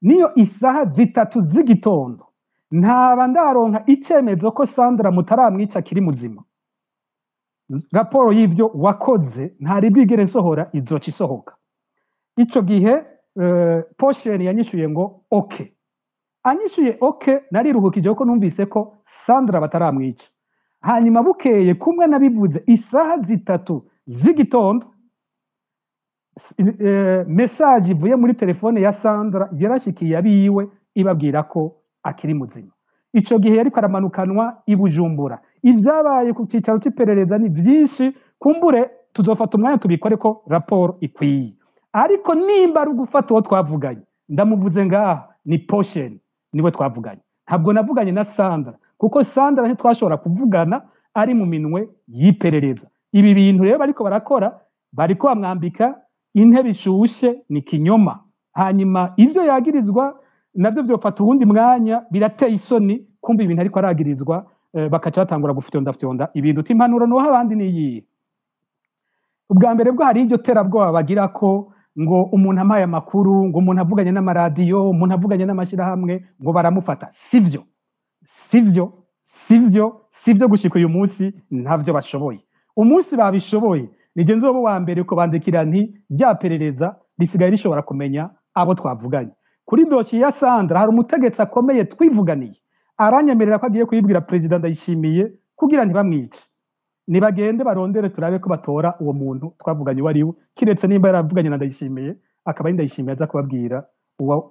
niyo isaha 3 z'igitondo ntaba ndaronka icemezo ko Sandra mutaramwica kiri muzima. Raporo y'ivyo wakoze ntari bwigere nsohora izoca isohoka. Ico gihe Posheri yanyishuye ngo okay. Anyishuye okay, nariruhukije ko numvise ko Sandra bataramwica. Hanyuma bukeye kumwe nabivuze isaha 3 z'igitondo message ivuye muri telefone ya Sandra yarashikiye abiwe ibabwira ko akiri muzima. Ico gihe yariko aramanukanwa ibujumbura. Ivyabaye ku cicaro c'iperereza ni vyinshi, kumbure tuzofata umwanya tubikore ko raporo ikwiye. Ariko nimba ari gufata uwo twavuganye, ndamuvuze ngaha ni Posheri niwe twavuganye. Ntabwo navuganye na Sandra kuko Sandra ntitwashobora kuvugana ari mu minwe y'iperereza. Ibi bintu rero bariko barakora bariko bamwambika intebe ishushe ni kinyoma. Hanyuma ivyo yagirizwa navyo vyofata uwundi mwanya, birateye isoni kumva ibintu ariko aragirizwa bakaca batangura gufyonda ibintu timpanuro no abandi niyi. Ubwa mbere bwo hari iryo terabwoba bagira ko ngo umuntu amaye amakuru, ngo umuntu avuganye n'amaradiyo, umuntu avuganye n'amashirahamwe ngo baramufata. Sivyo gushika uyu munsi ntavyo bashoboye. Umunsi babishoboye nije nzobo wa mbere ko bandikira nti ryaperereza risigaye rishobora kumenya abo twavuganye. Kuri dossier ya Sandra hari umutegetsi akomeye twivuganiye aranyemerera ko agiye kuyibwira president Ndayishimiye kugira ntibamwice. Nibagende barondere turabe ko batora uwo muntu twavuganye wariwe, kiretse nimba yaravuganye na Ndayishimiye akaba Ndayishimiye aza kubabwira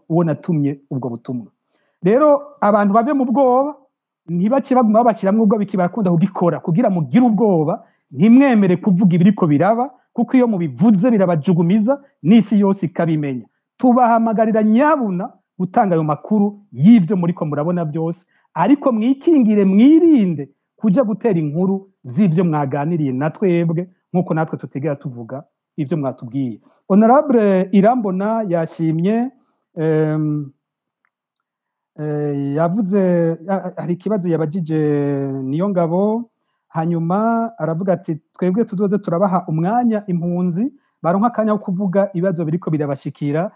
uwo natumye ubwo butumwa. Rero abantu bave mu bwoba ntibace baguma babashiramwe ubwo bikibarakunda kugikora kugira mugire ubwoba, ntimwemere kuvuga ibiriko biraba kuko iyo mubivuze birabajugumiza n'isi yose ikabimenya. Tubahamagarira nyabuna gutanga ayo makuru y'ivyo muriko murabona byose, ariko mwikingire mwirinde kuja gutera inkuru z'ivyo mwaganiriye natwebwe nkuko natwe tutigera tuvuga ivyo mwatubwiye. Honorable Irambona yashimye yavuze hari ikibazo yabajije niyo ngabo, hanyuma aravuga ati twebwe tuzoze turabaha umwanya impunzi baronka akanya ko kuvuga ibibazo biriko birabashikira.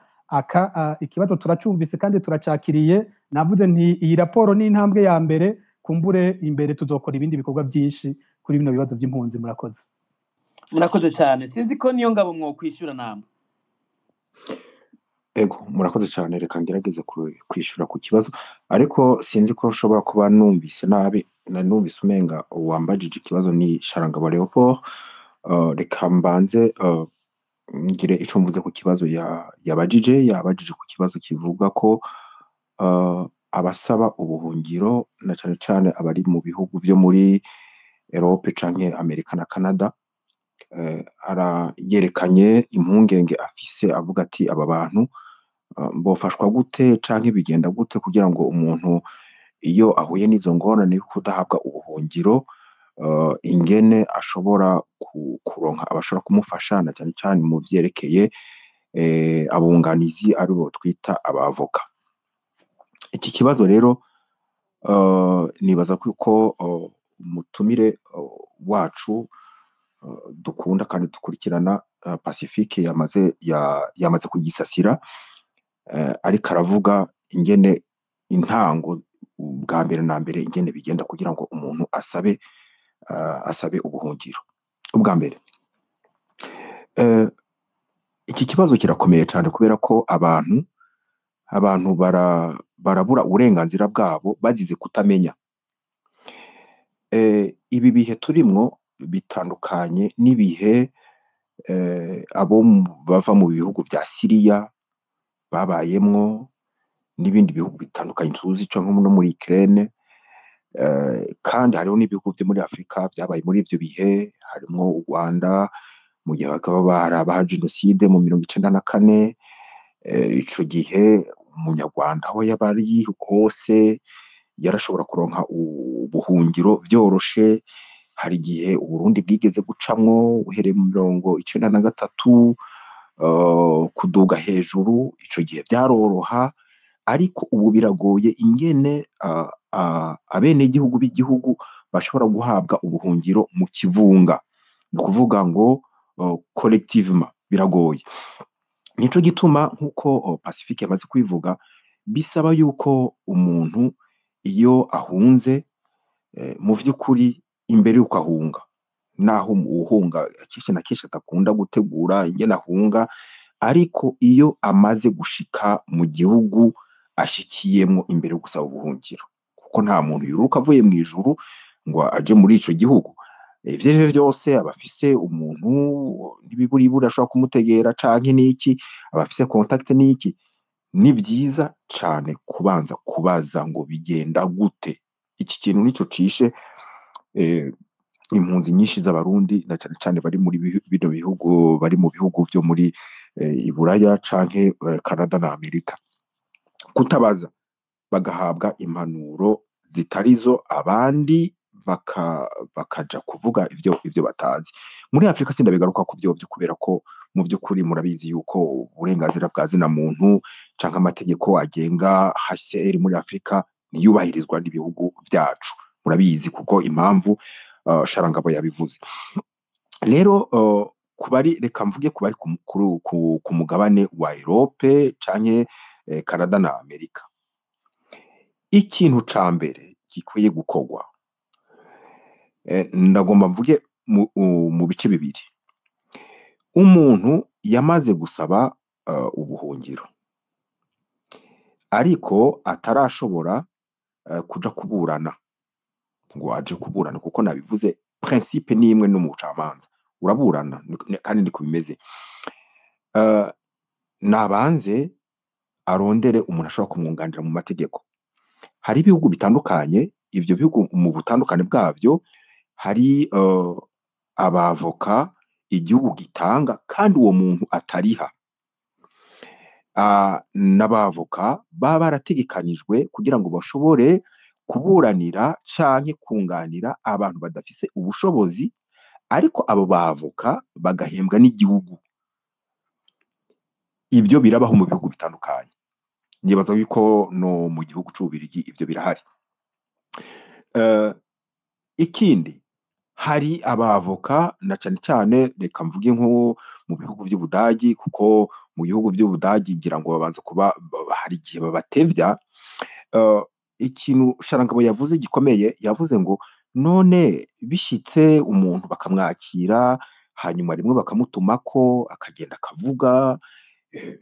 Ikibazo turacumvise kandi turacakiriye. Navuze nti iyi raporo ni intambwe ya mbere, kumbure imbere tuzokora ibindi bikorwa byinshi kuri bino bibazo by'impunzi. Murakoze cyane. Sinzi ko niyo ngabo mwokwishura namwe. Ego murakoze cyane, reka ngerageze kwishura ku kibazo, ariko sinzi ko nshobora kuba numvise nabi. Numvise umenga wambajije ikibazo ni Sharangabo Leopold. Reka mbanze ngire ico mvuze ku kibazo yabajije ku kibazo kivuga ko abasaba ubuhungiro na cyane cyane abari mu bihugu byo muri Europe canke Amerika na Canada. Yerekanye impungenge afise avuga ati aba bantu bofashwa gute canke bigenda gute kugira ngo umuntu iyo ahuye n'izo ngorane yo kudahabwa ubuhungiro ingene ashobora kuronka abashobora kumufasha na cyane cyane mu byerekeye abunganizi aribo twita abavoka. Iki kibazo rero nibaza ko umutumire wacu dukunda kandi dukurikirana Pacifique yamaze kugisasira, ariko aravuga ingene intango bwa mbere na mbere ingene bigenda kugira ngo umuntu asabe ubuhungiro. Ubwa mbere iki kibazo kirakomeye cyane kubera ko abantu barabura uburenganzira bwabo bazize kutamenya. Ibi bihe turimwo bitandukanye n'ibihe abo bava mu bihugu vya Syria babayemwo n'ibindi bihugu bitandukanye tuzi cyo nko no muri Ukraine, kandi hariho n'ibihugu byo muri Afrika byabaye muri ivyo bihe, harimo u Rwanda mu gihe bakaba barabaha genocide mu 1994. Ico gihe umunyarwanda aho yabari hose yarashobora kuronka ubuhungiro vyoroshe. Hari igihe Uburundi bwigeze gucamwo uhereye mu 1993 kuduga hejuru, ico gihe byaroroha, ariko ubu biragoye ingene abene igihugu b'igihugu bashobora guhabwa ubuhungiro mu kivunga, no kuvuga ngo collectivement biragoye. Nico gituma nkuko Pacifique yamaze kwivuga bisaba yuko umuntu iyo ahunze mu by'ukuri imbere y'uko ahunga, naho uhunga kenshi na kenshi adakunda gutegura ingene ahunga, ariko iyo amaze gushika mu gihugu ashikiyemwo imbere yo gusaba ubuhungiro, kuko nta muntu yuruka avuye mu ijuru ngo aje muri ico gihugu. Ivyo arivyo vyose aba afise umuntu n'ibiburiburi ashobora kumutegera canke n'iki, aba afise contact n'iki. Ni vyiza cane kubanza kubaza ngo bigenda gute. Iki kintu nico cishe impunzi nyinshi z'abarundi na cane cane bari muri bino bihugu, bari mu bihugu vyo muri Iburaya canke Canada na Amerika. Kutabaza bagahabwa impanuro zitarizo, abandi bakaja kuvuga ivyo batazi. Muri Afrika sindabigaruka ku vyovyo kubera ko mu by'ukuri murabizi yuko uburenganzira bwa zina muntu canke amategeko agenga HCR muri Afrika niyubahirizwa n'ibihugu vyacu. Murabizi kuko impamvu Sharangabo yabivuze. Rero kubari reka mvuge kubari ku mugabane wa Europe canke Canada na Amerika. Ikintu ca mbere gikwiye gukorwa, ndagomba mvuge mu bice bibiri. Umuntu yamaze gusaba ubuhungiro ariko atarashobora kuja kuburana ngo aje kuburana, kuko nabivuze principe ni imwe no mu bucamanza, uraburana kandi niko bimeze. Nabanze arondere umuntu ashobora kumwunganira mu mategeko. Hari ibihugu bitandukanye, ivyo bihugu mu butandukane bwavyo hari abavoka igihugu gitanga kandi uwo muntu atariha. N'abavoka baba barategekanijwe kugira ngo bashobore kuburanira canke kunganira abantu badafise ubushobozi, ariko abo bavoka bagahembwa n'igihugu. Ivyo birabaho mu bihugu bitandukanye. Nibaza yuko no mu gihugu c'Ububirigi ivyo birahari. Ikindi, hari abavoka na cane cane, reka mvuge nko mu bihugu vy'Ubudagi, kuko mu bihugu vy'Ubudagi ngira ngo babanza kuba hari igihe babatevya. Ikintu Sharangabo yavuze gikomeye, yavuze ngo none bishitse umuntu bakamwakira hanyuma rimwe bakamutumako akagenda akavuga,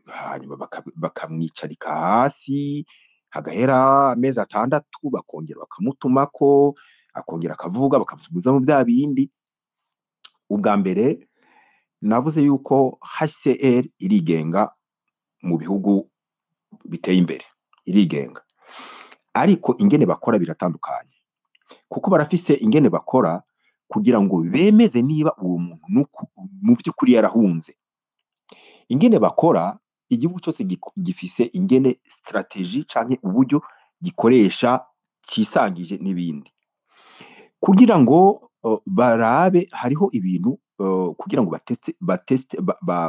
hanyuma bakamwicarika hasi hagahera amezi 6, bakongera bakamutumako akongera akavuga bakamusubiza mu bya bindi. Ubwa mbere navuze yuko HCR irigenga mu bihugu biteye imbere, irigenga, ariko ingene bakora biratandukanye, kuko barafise ingene bakora kugira ngo bemeze niba uwo muntu mu by'ukuri yarahunze. Ingene bakora, igihugu cyose gifise ingene strategie canke uburyo gikoresha cisangije n'ibindi, kugira ngo barabe, hariho ibintu kugira ngo bateste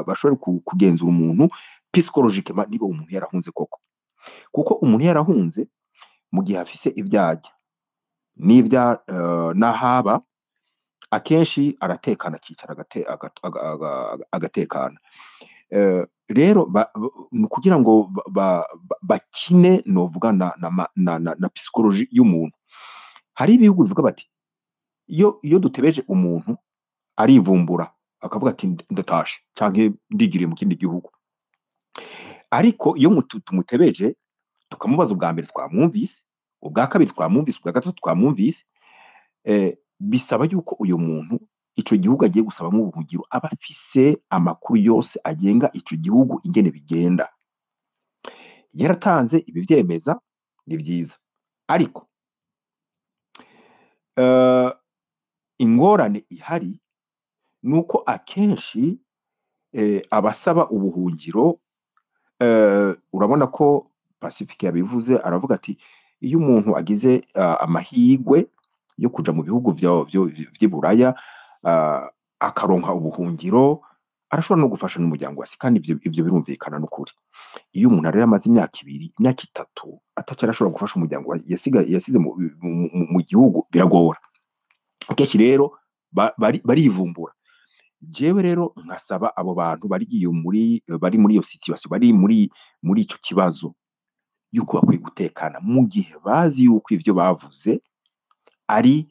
bashobore kugenzura umuntu psychologiquement niba umuntu yarahunze koko. Kuko umuntu yarahunze mu gihe afise ivyajya n'ivya nahaba, akenshi aratekana akicara agatekana. Rero kugira ngo bakine novuga na psychologie y'umuntu, hari ibihugu bivuga bati iyo dutebeje umuntu arivumbura akavuga ati ndatashe canke ndigiriye mu kindi gihugu. Ariko iyo tumutebeje tukamubaza, ubwa mbere twamwumvise, ubwa kabiri twamwumvise, ubwa gatatu twamwumvise, bisaba yuko uyo muntu ico gihugu agiye gusabamwo ubuhungiro aba afise amakuru yose agenga ico gihugu ingene bigenda. Yaratanze ibi vyemeza, ni vyiza, ariko ingorane ihari nuko akenshi abasaba ubuhungiro, urabona ko Pacifique yabivuze, aravuga ati iyo umuntu agize amahigwe yo kuja mu bihugu vy'Iburaya akaronka ubuhungiro, arashobora no gufasha n'umuryango wase, kandi ivyo birumvikana n'ukuri. Iyo umuntu rero amaze imyaka 2, imyaka 3 atacara ashobora gufasha umuryango yasize mu gihugu, biragora. Akenshi rero barivumbura. Jewe rero nkasaba abo bantu bari muri iyo situation, bari muri ico kibazo, yuko bakwiye gutekana mu gihe bazi yuko ivyo bavuze ari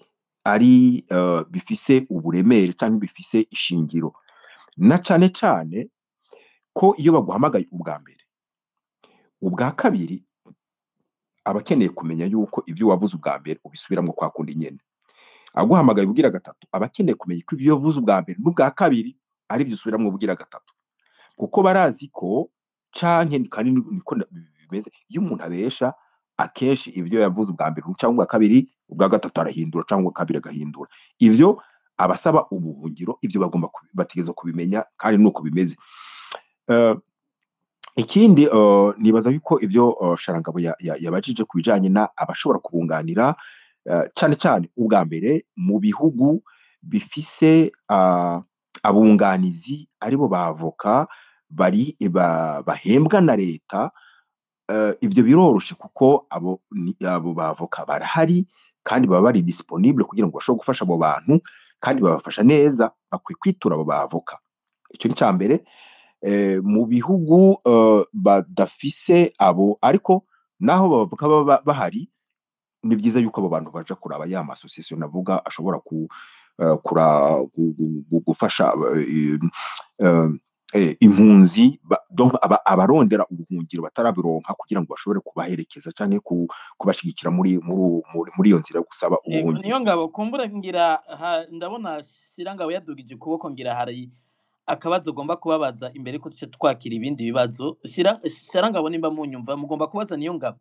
bifise uburemere cyangwa bifise ishingiro, na cane cane ko iyo baguhamagaye ubwa mbere, ubwa kabiri aba akeneye kumenya yuko ivyo wavuze ubwa mbere ubisubiramwo kwa kundi nyene, aguhamagaye ubugira gatatu aba akeneye kumenya ko ivyo wavuze ubwa mbere n'ubwa kabiri ari vyo usubiramwo ubugira gatatu, kuko barazi ko canke kandi niko bimeze, iyo umuntu abesha akenshi ivyo yavuze ubwa mbere cyangwa ubwa kabiri, ubwa gatatu arahindura cyangwa ubwa kabiri agahindura. Ivyo abasaba ubuhungiro ivyo bagomba bategeza kubimenya kandi nuko bimeze. Ikindi nibaza yuko ivyo Sharangabo yabajije ku bijanye na abashobora kubunganira cyane cyane ubwa mbere mu bihugu bifise abunganizi aribo bavoka bahembwa na leta. Ivyo biroroshe kuko abo bavoka barahari kandi baba bari disponible kugira ngo bashobore gufasha abo bantu kandi babafasha neza, bakwiye kwitura abo bavoka. Icyo ni cya mbere. Mu bihugu badafise abo ariko naho bavoka baba bahari, ni byiza yuko abo bantu baja kuraba ya association navuga ashobora gufasha impunzi donc abarondera ubuhungiro batarabironka kugira ngo bashobore kubaherekeza canke kubashigikira muri iyo nzira yo gusaba ubuhungiro. Niyo ngabo kumbura ngira ndabona Shirangabo yadugije ukuboko, ngira hari akabazo ugomba kubabaza imbere ko tuce twakira ibindi bibazo. Shirangabo nimba munyumva mugomba kubaza niyo ngabo.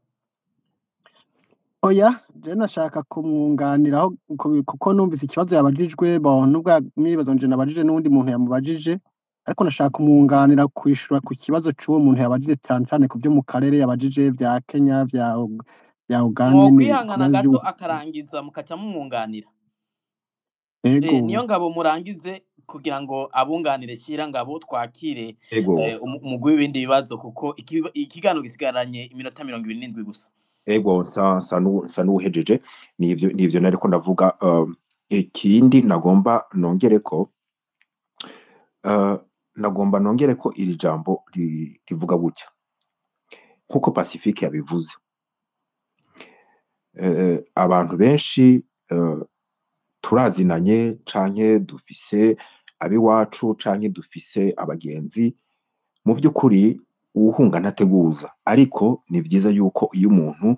Oya, je nashaka kumwunganiraho kuko numvise ikibazo yabajijwe nubwo nibazo nje nabajije n'undi muntu yamubajije, ariko nashaka kumwunganira kwishura ku kibazo c'uwo muntu yabajije cyane ku byo mu karere yabajije vya Kenya vya Uganda. Kwihangana gato akarangiza mukaca mumwunganira. Niyo ngabo murangize kugira ngo abunganire Shirangabo twakire umugwi w'ibindi bibazo, kuko ikiganiro gisigaranye iminota 27 gusa. Ego sa n'uhejeje nivyo nariko ndavuga. Ikindi nagomba nongere ko iri jambo rivuga gutya nkuko Pacifique yabivuze. Abantu benshi turazinanye canke dufise abiwacu canke dufise abagenzi, mu by'ukuri uwuhunga ntateguza, ariko ni vyiza yuko iyo umuntu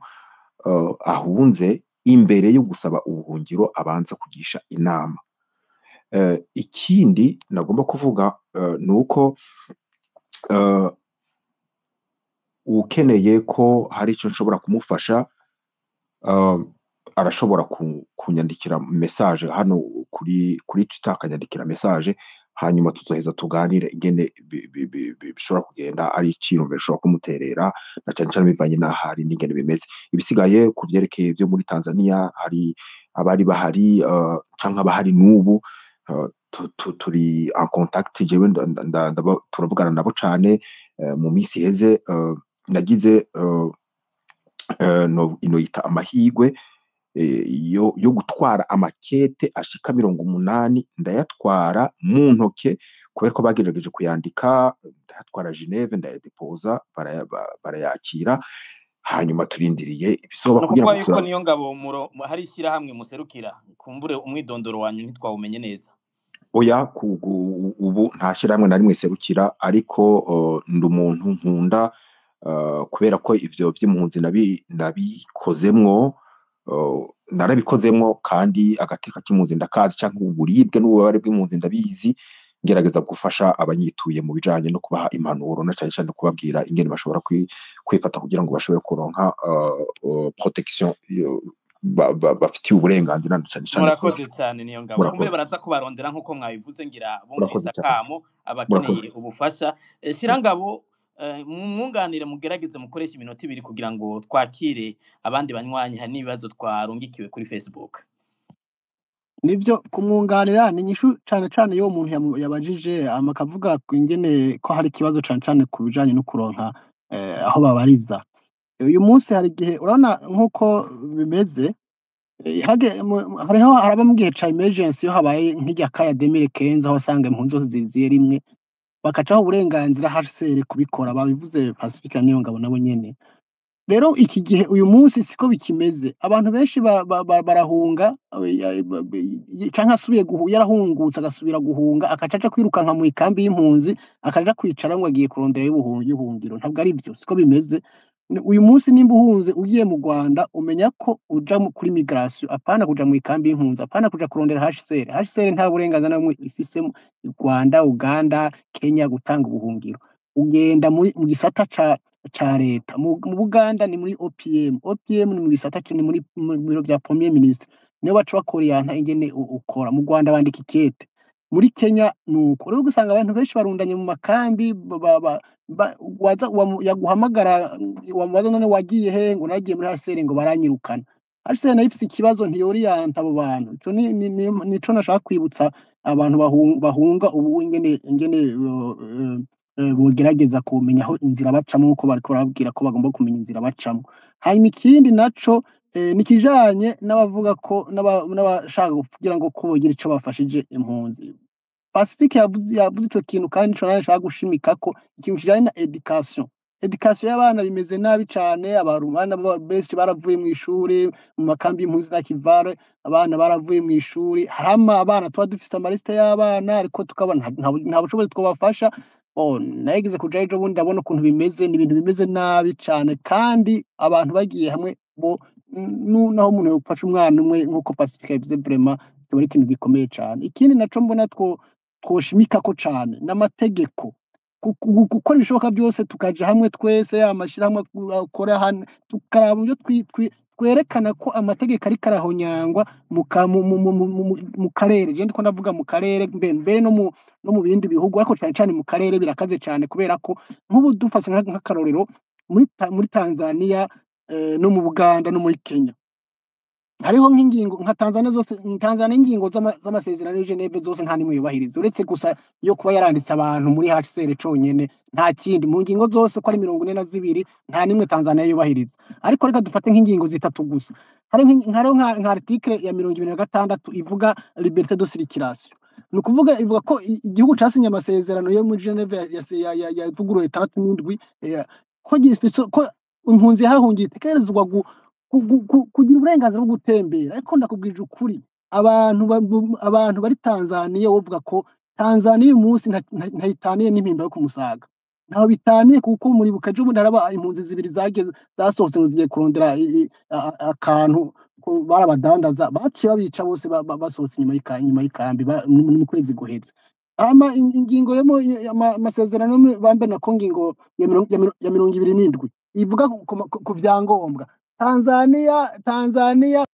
ahunze imbere yo gusaba ubuhungiro abanza kugisha inama. Ikindi nagomba kuvuga nuko ukeneye ko hari ico nshobora kumufasha arashobora kunyandikira message hano kuri Twitter, akanyandikira message, hanyuma tuzoheza tuganire ingene bishobora kugenda, ari ikintu bishobora kumuterera na cyane cyane bivanye n'ahari n'ingene bimeze. Ibisigaye ku vyerekeye byo muri Tanzania, hari abari bahari canke abahari n'ubu turi en contact, jewe turavugana nabo cane. Mu minsi heze nagize inoyita amahigwe yo gutwara amakete ashika 80 ndayatwara mu ntoke, kubera ko bagerageje kuyandika, ndayatwara Geneve ndayadepoza, barayakira, hanyuma turindiriye ibisoba kugira ngo yuko niyo ngabo hari ishyira hamwe muserukira, kumbure umwidondoro wanyu ntitwawumenye neza. Oya, ubu nta shyirahamwe na rimwe serukira, ariko ndi umuntu nkunda, kubera ko ivyo vy'impunzi nabikozemwo, narabikozemwo, kandi agateka k'impunzi ndakazi, canke uburibwe n'ububabare bw'impunzi ndabizi. Ngerageza gufasha abanyituye mu bijanye no kubaha impanuro na cyane cyane kubabwira ingene bashobora kwifata kugira ngo bashobore kuronka protection bafitiye uburenganzira na cyane cyane. Murakoze cyane niyo ngabo, kumbure baraza kubarondera nkuko mwabivuze, ngira bumvise akamo abakeneye ubufasha. Shirangabo, mwunganire mugerageze mukoresha iminota 2 kugira ngo twakire abandi banywanyi. Hari n'ibibazo twarungikiwe kuri Facebook. Nivyo kumwunganira ni nyishu cyane cyane yo umuntu yabajije amakavuga ingene ko hari ikibazo cyane cyane ku bijanye no kuronka aho babariza. Uyu munsi hari gihe urabona nkuko bimeze, hariho haraba mu gihe ca emergency yo habaye nk'ijya kaya 2015 aho asanga impunzi zose ziziye rimwe, bakacaho uburenganzira HCR kubikora, babivuze Pacifique niyo ngabo nabo nyene rero iki gihe uyu munsi siko bikimeze abantu benshi barahunga canke asubiye yarahungutse agasubira guhunga akacaca kwirukanka mu ikambi y'impunzi akaja kwicara ngo agiye kurondera y'ubuhungiro ntabwo ari byo siko bimeze uyu munsi nimba uhunze ugiye mu Rwanda umenya ko uja kuri migration apana kuja mu ikambi y'impunzi apana kuja kurondera HCR nta burenganzira namwe ifise mu Rwanda Uganda Kenya gutanga ubuhungiro ugenda mu gisata ca leta mu Buganda ni muri OPM ni mu gisata ni muri biro bya Premier Ministre niyo baca bakoriyanta ingene ukora mu Rwanda bandika ikete muri Kenya nuko rero gusanga abantu benshi barundanye mu makambi yaguhamagara wamubaza none wagiye he ngo nagiye muri HCR ngo baranyirukana HCR nayo ifise ikibazo ntiyoriyanta abo bantu ico nico nashaka kwibutsa abantu bahunga ubu ingene bogerageza kumenya aho inzira bacamo uko bariko barabwira ko bagomba kumenya inzira bacamo hanyuma ikindi naco nikijanye n'abavuga ko n'abashaka kugira ngo ko bogira ico bafashije impunzi Pacifique yavuze ico kintu kandi ico nashaka gushimika ko ikintu kijanye na education y'abana bimeze nabi cane abana benshi baravuye mu ishuri mu makambi y'impunzi na Kivale abana baravuye mu ishuri harama abana tuba dufise amaliste y'abana ariko tukabona nta bushobozi twabafasha nagize kuja ejo bundi ndabona ukuntu bimeze ni ibintu bimeze nabi cane kandi abantu bagiye hamwe naho umuntu yofasha umwana umwe nkuko Pacifique yavuze vraiment ari ikintu gikomeye cane ikindi naco mbona twoshimika ko cane n'amategeko gukora ibishoboka byose tukaja hamwe twese amashirahamwe akora hano tukaraba uburyo twerekana ko amategeko ariko arahonyangwa mu karere je ndiko ndavuga mu karere mbere no mu bindi bihugu ariko cyane mu karere birakaze cyane kubera ko nk'ubu dufase nk'akarorero muri Tanzania no mu Buganda no muri Kenya hariho nk'ingingo nka Tanzania ingingo z'amasezerano ya Geneve zose nta nimwe yubahiriza uretse gusa yo kuba yaranditse abantu muri HCR conyene nta kindi mu ngingo zose ko ari 42 nta nimwe Tanzania yubahiriza ariko reka dufate nk'ingingo zitatu gusa hari nka article ya 26 ivuga liberté de circulation nukuvuga ivuga ko igihugu casinye amasezerano yo muri Geneve yavuguruye 37 ko impunzi yahahungiye itekerezwa kugira uburenganzira bwo gutembera ariko ndakubwije ukuri abantu bari Tanzania wovuga ko Tanzania uyu munsi ntayitaniye n'impimba yo kumusaga ntaho bitaniye kuko muri bukaje ubundi haraba impunzi zibiri zasohotse ngo zigiye kurondera akantu barabadandaza baciye babica bose basohotse inyuma y'ikambi mu kwezi guheze ingingo y'amasezerano bambe na kongingo ya 27 ivuga ku vyangombwa Tanzania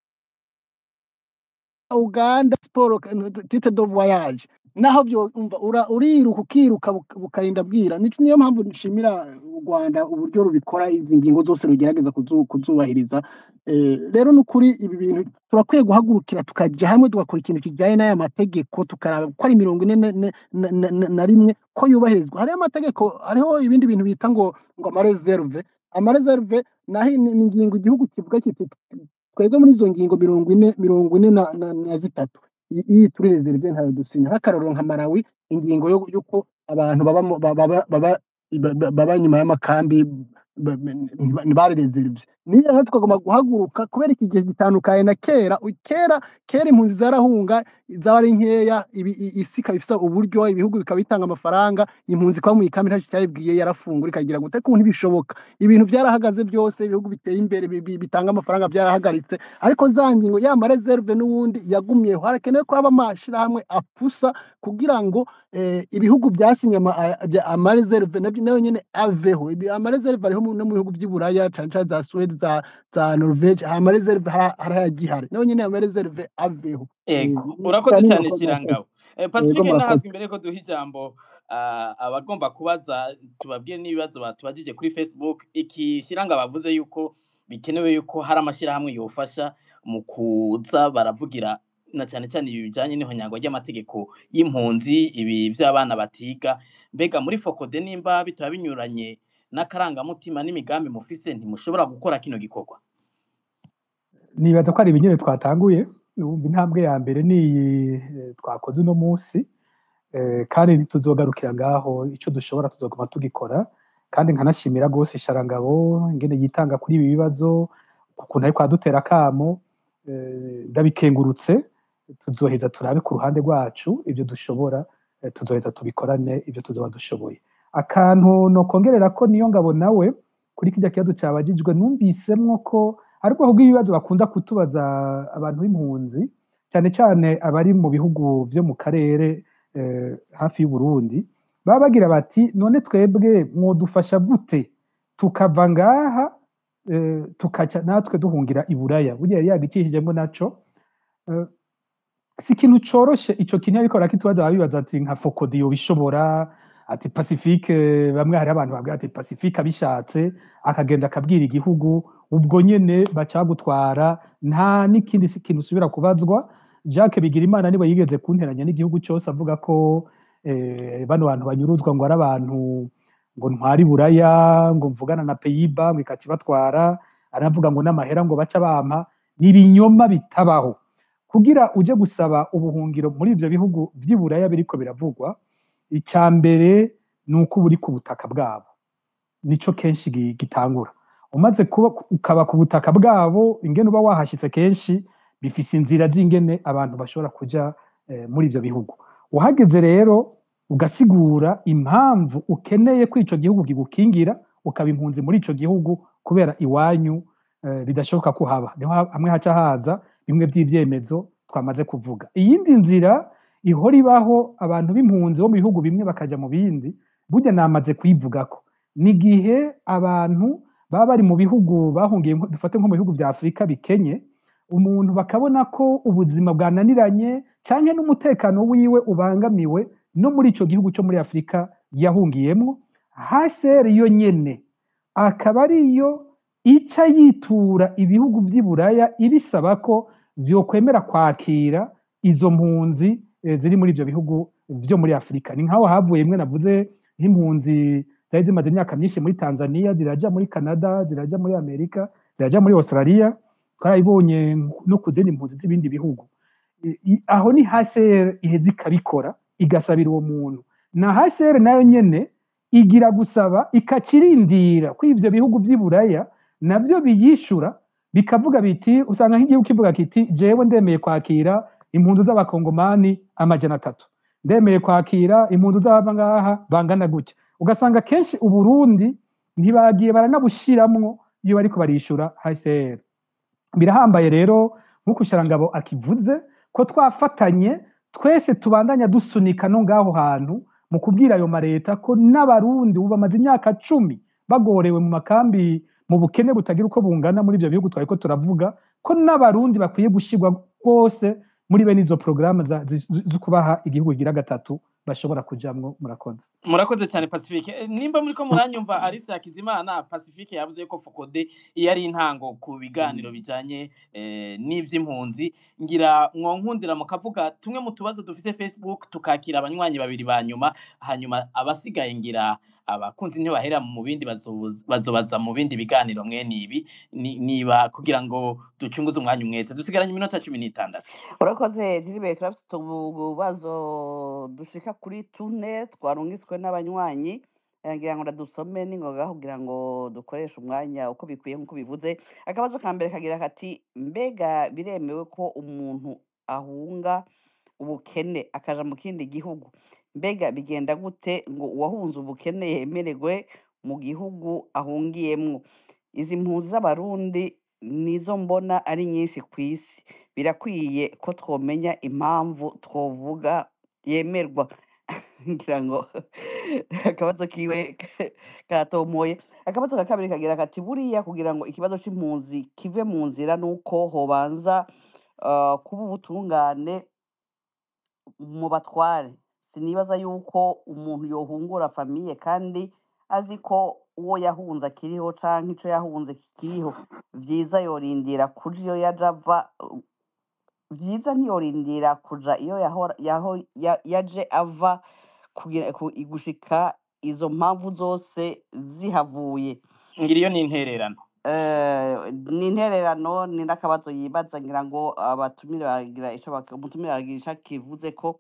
Uganda sport titre de voyage naho byo umva uriruka ukiruka bukarinda bwira niyo mpamvu nishimira u Rwanda uburyo rubikora izi ngingo zose rugerageza kuzubahiriza rero nukuri ibi bintu turakwiye guhagurukira tukaje hamwe tugakora ikintu kijanye n'aya mategeko tukaraba ko ari 41 ko yubahirizwa hari amategeko hariho ibindi bintu bita ngo amareserve naho ingingo igihugu kivuga kiti twebwe muri izo ngingo 43 iyi turi reserve ntayo dusinya nk'akarorero nka Malawi ingingo yuko abantu baba nyuma y'amakambi bari reserve niyo tukagomba guhaguruka kubera iki gihe gitandukanye na kera impunzi zarahunga zari nkeya isi kabifisa uburyo ibihugu bikabitanga amafaranga impunzi kwa mu ikambi ntacyo cyayibwiye yarafungura ikagira gute ko ntibishoboka ibintu byarahagaze byose ibihugu biteye imbere bitanga amafaranga byarahagaritse ariko zangingo ya reserve n'ubundi yagumyeho harakenewe ko aba mashira hamwe apusa kugira ngo ibihugu byasinye ama reserve nayo nyene aveho ama reserve ariho no mu bihugu by'Iburaya canca za Sweden za Norvege ama reserve harayagihari nayo nyene ama reserve aveho urakoze cyane Shirangabo Pacifique nahazwe imbere ko duha ijambo abagomba kubaza tubabwire n'ibibazo batubajije kuri Facebook iki Shirangabo bavuze yuko bikenewe yuko hari amashirahamwe yofasha mu kuza baravugira na cyane cyane ibijanye n'ihonyangwa ry'amategeko y'impunzi ibi vy'abana batiga mbega muri Fokode nimba bitwa binyuranye n'akarangamutima n'imigambi mufise ntimushobora gukora kino gikorwa nibaza ko ari ibinyene twatanguye intambwe ya mbere ni twakoze uno munsi kandi tuzogarukira ngaho ico dushobora tuzoguma tugikora kandi nkanashimira gose Sharangabo ingene yitanga kuri ibi bibazo kuko ariko adutera kamo ndabikengurutse tuzoheza turabe ku ruhande rwacu ibyo dushobora tuzoheza tubikorane ibyo tuzoba dushoboye. Akantu no kongerera ko niyo ngabo nawe kuri kijya kibazo cyabajijwe numvisemwo ko ariko ahubwo ibibazo bakunda kutubaza abantu b'impunzi cyane cyane abari mu bihugu byo mu karere hafi y'u Burundi baba bagira bati none twebwe mwodufasha gute tukava ngaha tukaca natwe duhungira i Buraya burya yagicishijemo naco si ikintu coroshe ico kintu ariko rakitubaza babibaza ati nka Fokodiyo bishobora ati Pacifique bamwe hari abantu bavuga ati Pacifique abishatse akagenda akabwira igihugu ubwo nyene bacagutwara nta n'ikindi kintu usubira kubazwa. Jacques Bigirimana niwe yigeze kunteranya n'igihugu cyose avuga ko bano bantu banyuruzwa ngo ari abantu ngo ntwari Buraya ngo mvugana na Pays-Bas ngo ikati batwara aravuga ngo n'amahera ngo baca bampa n'ibinyoma bitabaho. Kugira uje gusaba ubuhungiro muri ivyo bihugu vy'i Buraya biriko biravugwa icyambere nuko buri ku butaka bwabo nico kenshi gitangura umaze kuba ukaba ku butaka bwabo ingene uba wahashitse kenshi bifise inzira z'ingene abantu bashobora kuja muri ivyo bihugu. Uhageze rero ugasigura impamvu ukeneye ko ico gihugu kigukingira ukaba impunzi muri ico gihugu kubera iwanyu bidashoboka ko haba niho hamwe haca haza bimwe by'ivyemezo twamaze kuvuga. Iyindi nzira ihora ibaho abantu b'impunzi bo mu bihugu bimwe bakaja mu bindi burya namaze kuyivugako nigihe abantu baba bari mu bihugu bahungiye dufate nko mu bihugu vya Afrika bikenye umuntu bakabona ko ubuzima bwananiranye cyane n'umutekano wiwe ubangamiwe no muri ico gihugu cyo muri Afrika yahungiyemo HCR yo nyene akaba ariyo ica yitura ibihugu vy'i Buraya ibisaba ko vyokwemera kwakira izo mpunzi ziri muri ivyo bihugu vyo muri Afrika. Ni nkaho havuye imwe navuze nk'impunzi zari zimaze imyaka myinshi muri Tanzania ziraja muri Canada ziraja muri Amerika ziraja muri Australia twarayibonye no kuzindi impunzi z'ibindi bihugu. Aho ni HCR iheze ikabikora igasabira uwo muntu na HCR nayo nyene igira gusaba ikakirindira ko ivyo bihugu vy'i Buraya navyo biyishura bikavuga biti usanga nk'igihugu kivuga kiti jewe ndemeye kwakira impundu z'abakongomani 300 ndemeye kwakira impundu z'aba ngaha bangana gutya ugasanga kenshi uburundi ntibagiye baranabushiramwo iyo bariko barishura HCR. Birahambaye rero nkuko Sharangabo akivuze ko twafatanye twese tubandanya dusunika no ngaho hantu mu kubwira ayo mareta ko n'abarundi ubu bamaze imyaka 10 bagorewe mu makambi mu bukene butagira uko bungana muri ivyo bihugu twariko turavuga ko n'abarundi bakwiye gushirwa rwose muri bene izo programme zo kubaha igihugu gira gatatu bashobora kujamwo. Murakoze cyane Pacifique. Nimba muri ko muranyumva Alice Hakizimana Pacifique yavuze ko Fokode yari intango ku biganiro bijanye n'ivy'impunzi ngira mwonkundira mukavuga tumwe mu tubazo dufise Facebook tukakira abanywanyi babiri banyuma hanyuma abasigaye ngira abakunzi nti bahera mu bindi bazobaza mu bindi biganiro mwene ibi niba kugira ngo ducunguze umwanya umwete dusigaranye iminota 16. Urakoze Gilbert turafite ububazo dushika kuri tune twarungiswe n'abanywanyi ngira ngo ndadusome n'ingoga kugira ngo dukoreshe umwanya uko bikwiye nkuko bivuze. Akabazo ka mbere kagira kati mbega biremewe ko umuntu ahunga ubukene akaja mu kindi gihugu mbega bigenda gute ngo uwahunze ubukene yemererwe mu gihugu ahungiyemwo? Izi mpunzi z'abarundi nizo mbona ari nyinshi kw'isi birakwiye ko twomenya impamvu twovuga yemerwa ngira ngo akabazo kiwe karatomoye. Akabazo ka kabiri kagira kati buriya kugira ngo ikibazo c'impunzi kive mu nzira nuko hobanza kuba ubutungane mu batware. Sinibaza yuko umuntu yohungura famiye kandi azi ko uwo yahunze akiriho canke ico yahunze kikiriho vyiza yorindira kuja iyo yaja ava vyiza ntiyorindira kuja iyo yaje ava gushika izo mpamvu zose zihavuye. Ngira iyo ni intererano ni intererano ni n'akabazo yibaza ngira ngo abatumire bagira ico umutumire bagira ico kivuze ko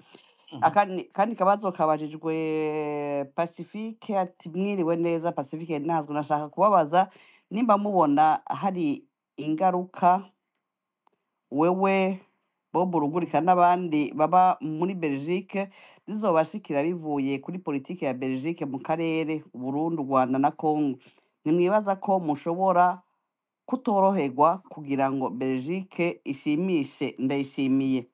kandi kabazo kabajijwe Pacifique ati mwiriwe neza. Pacifique ntazwi, nashaka kubabaza nimba mubona hari ingaruka wewe Bob Rugurika n'abandi baba muri Belgique zizobashikira bivuye kuri politike ya Belgique mu karere Burundi, Rwanda na Congo. Nimwibaza ko mushobora kutoroherwa kugira ngo Belgique ishimishe Ndayishimiye?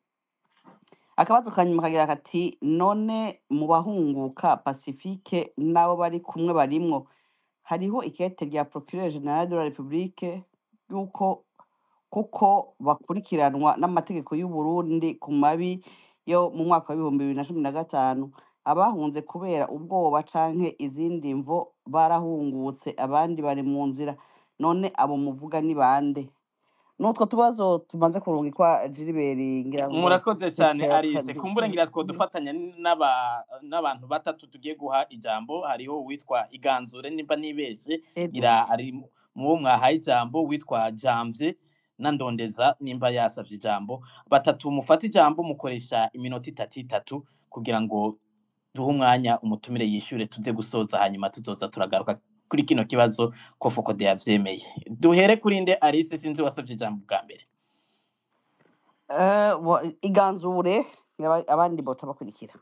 Akabazo kanyuma kagira kati none mu bahunguka Pacifique nabo bari kumwe barimwo hariho ikete rya Procureur General de la République yuko kuko bakurikiranwa n'amategeko y'u Burundi ku mabi yo mu mwaka wa 2015 abahunze kubera ubwoba canke izindi mvo barahungutse abandi bari mu nzira, none abo muvuga ni bande? Nutwo tubazo tumaze kurungikwa Gilbert ngira ngo murakoze cyane Alice. Kumbura ngira two dufatanya n'abantu batatu tugiye guha ijambo. Hariho witwa Iganzure nimba nibeshe ngira ari mu mwahaye ijambo, witwa Jamvye na Ndondeza nimba yasavye ijambo. Batatu mufata ijambo mukoresha iminota 3 kugira ngo duhe umwanya umutumire yishure tuze gusoza, hanyuma tuzoza turagaruka kuri kino kibazo ko Fokode yavyemeye. Duhere kuri nde Alice, sinzi wasavye ijambo bwa mbere. Iganzure abandi bota bakurikira.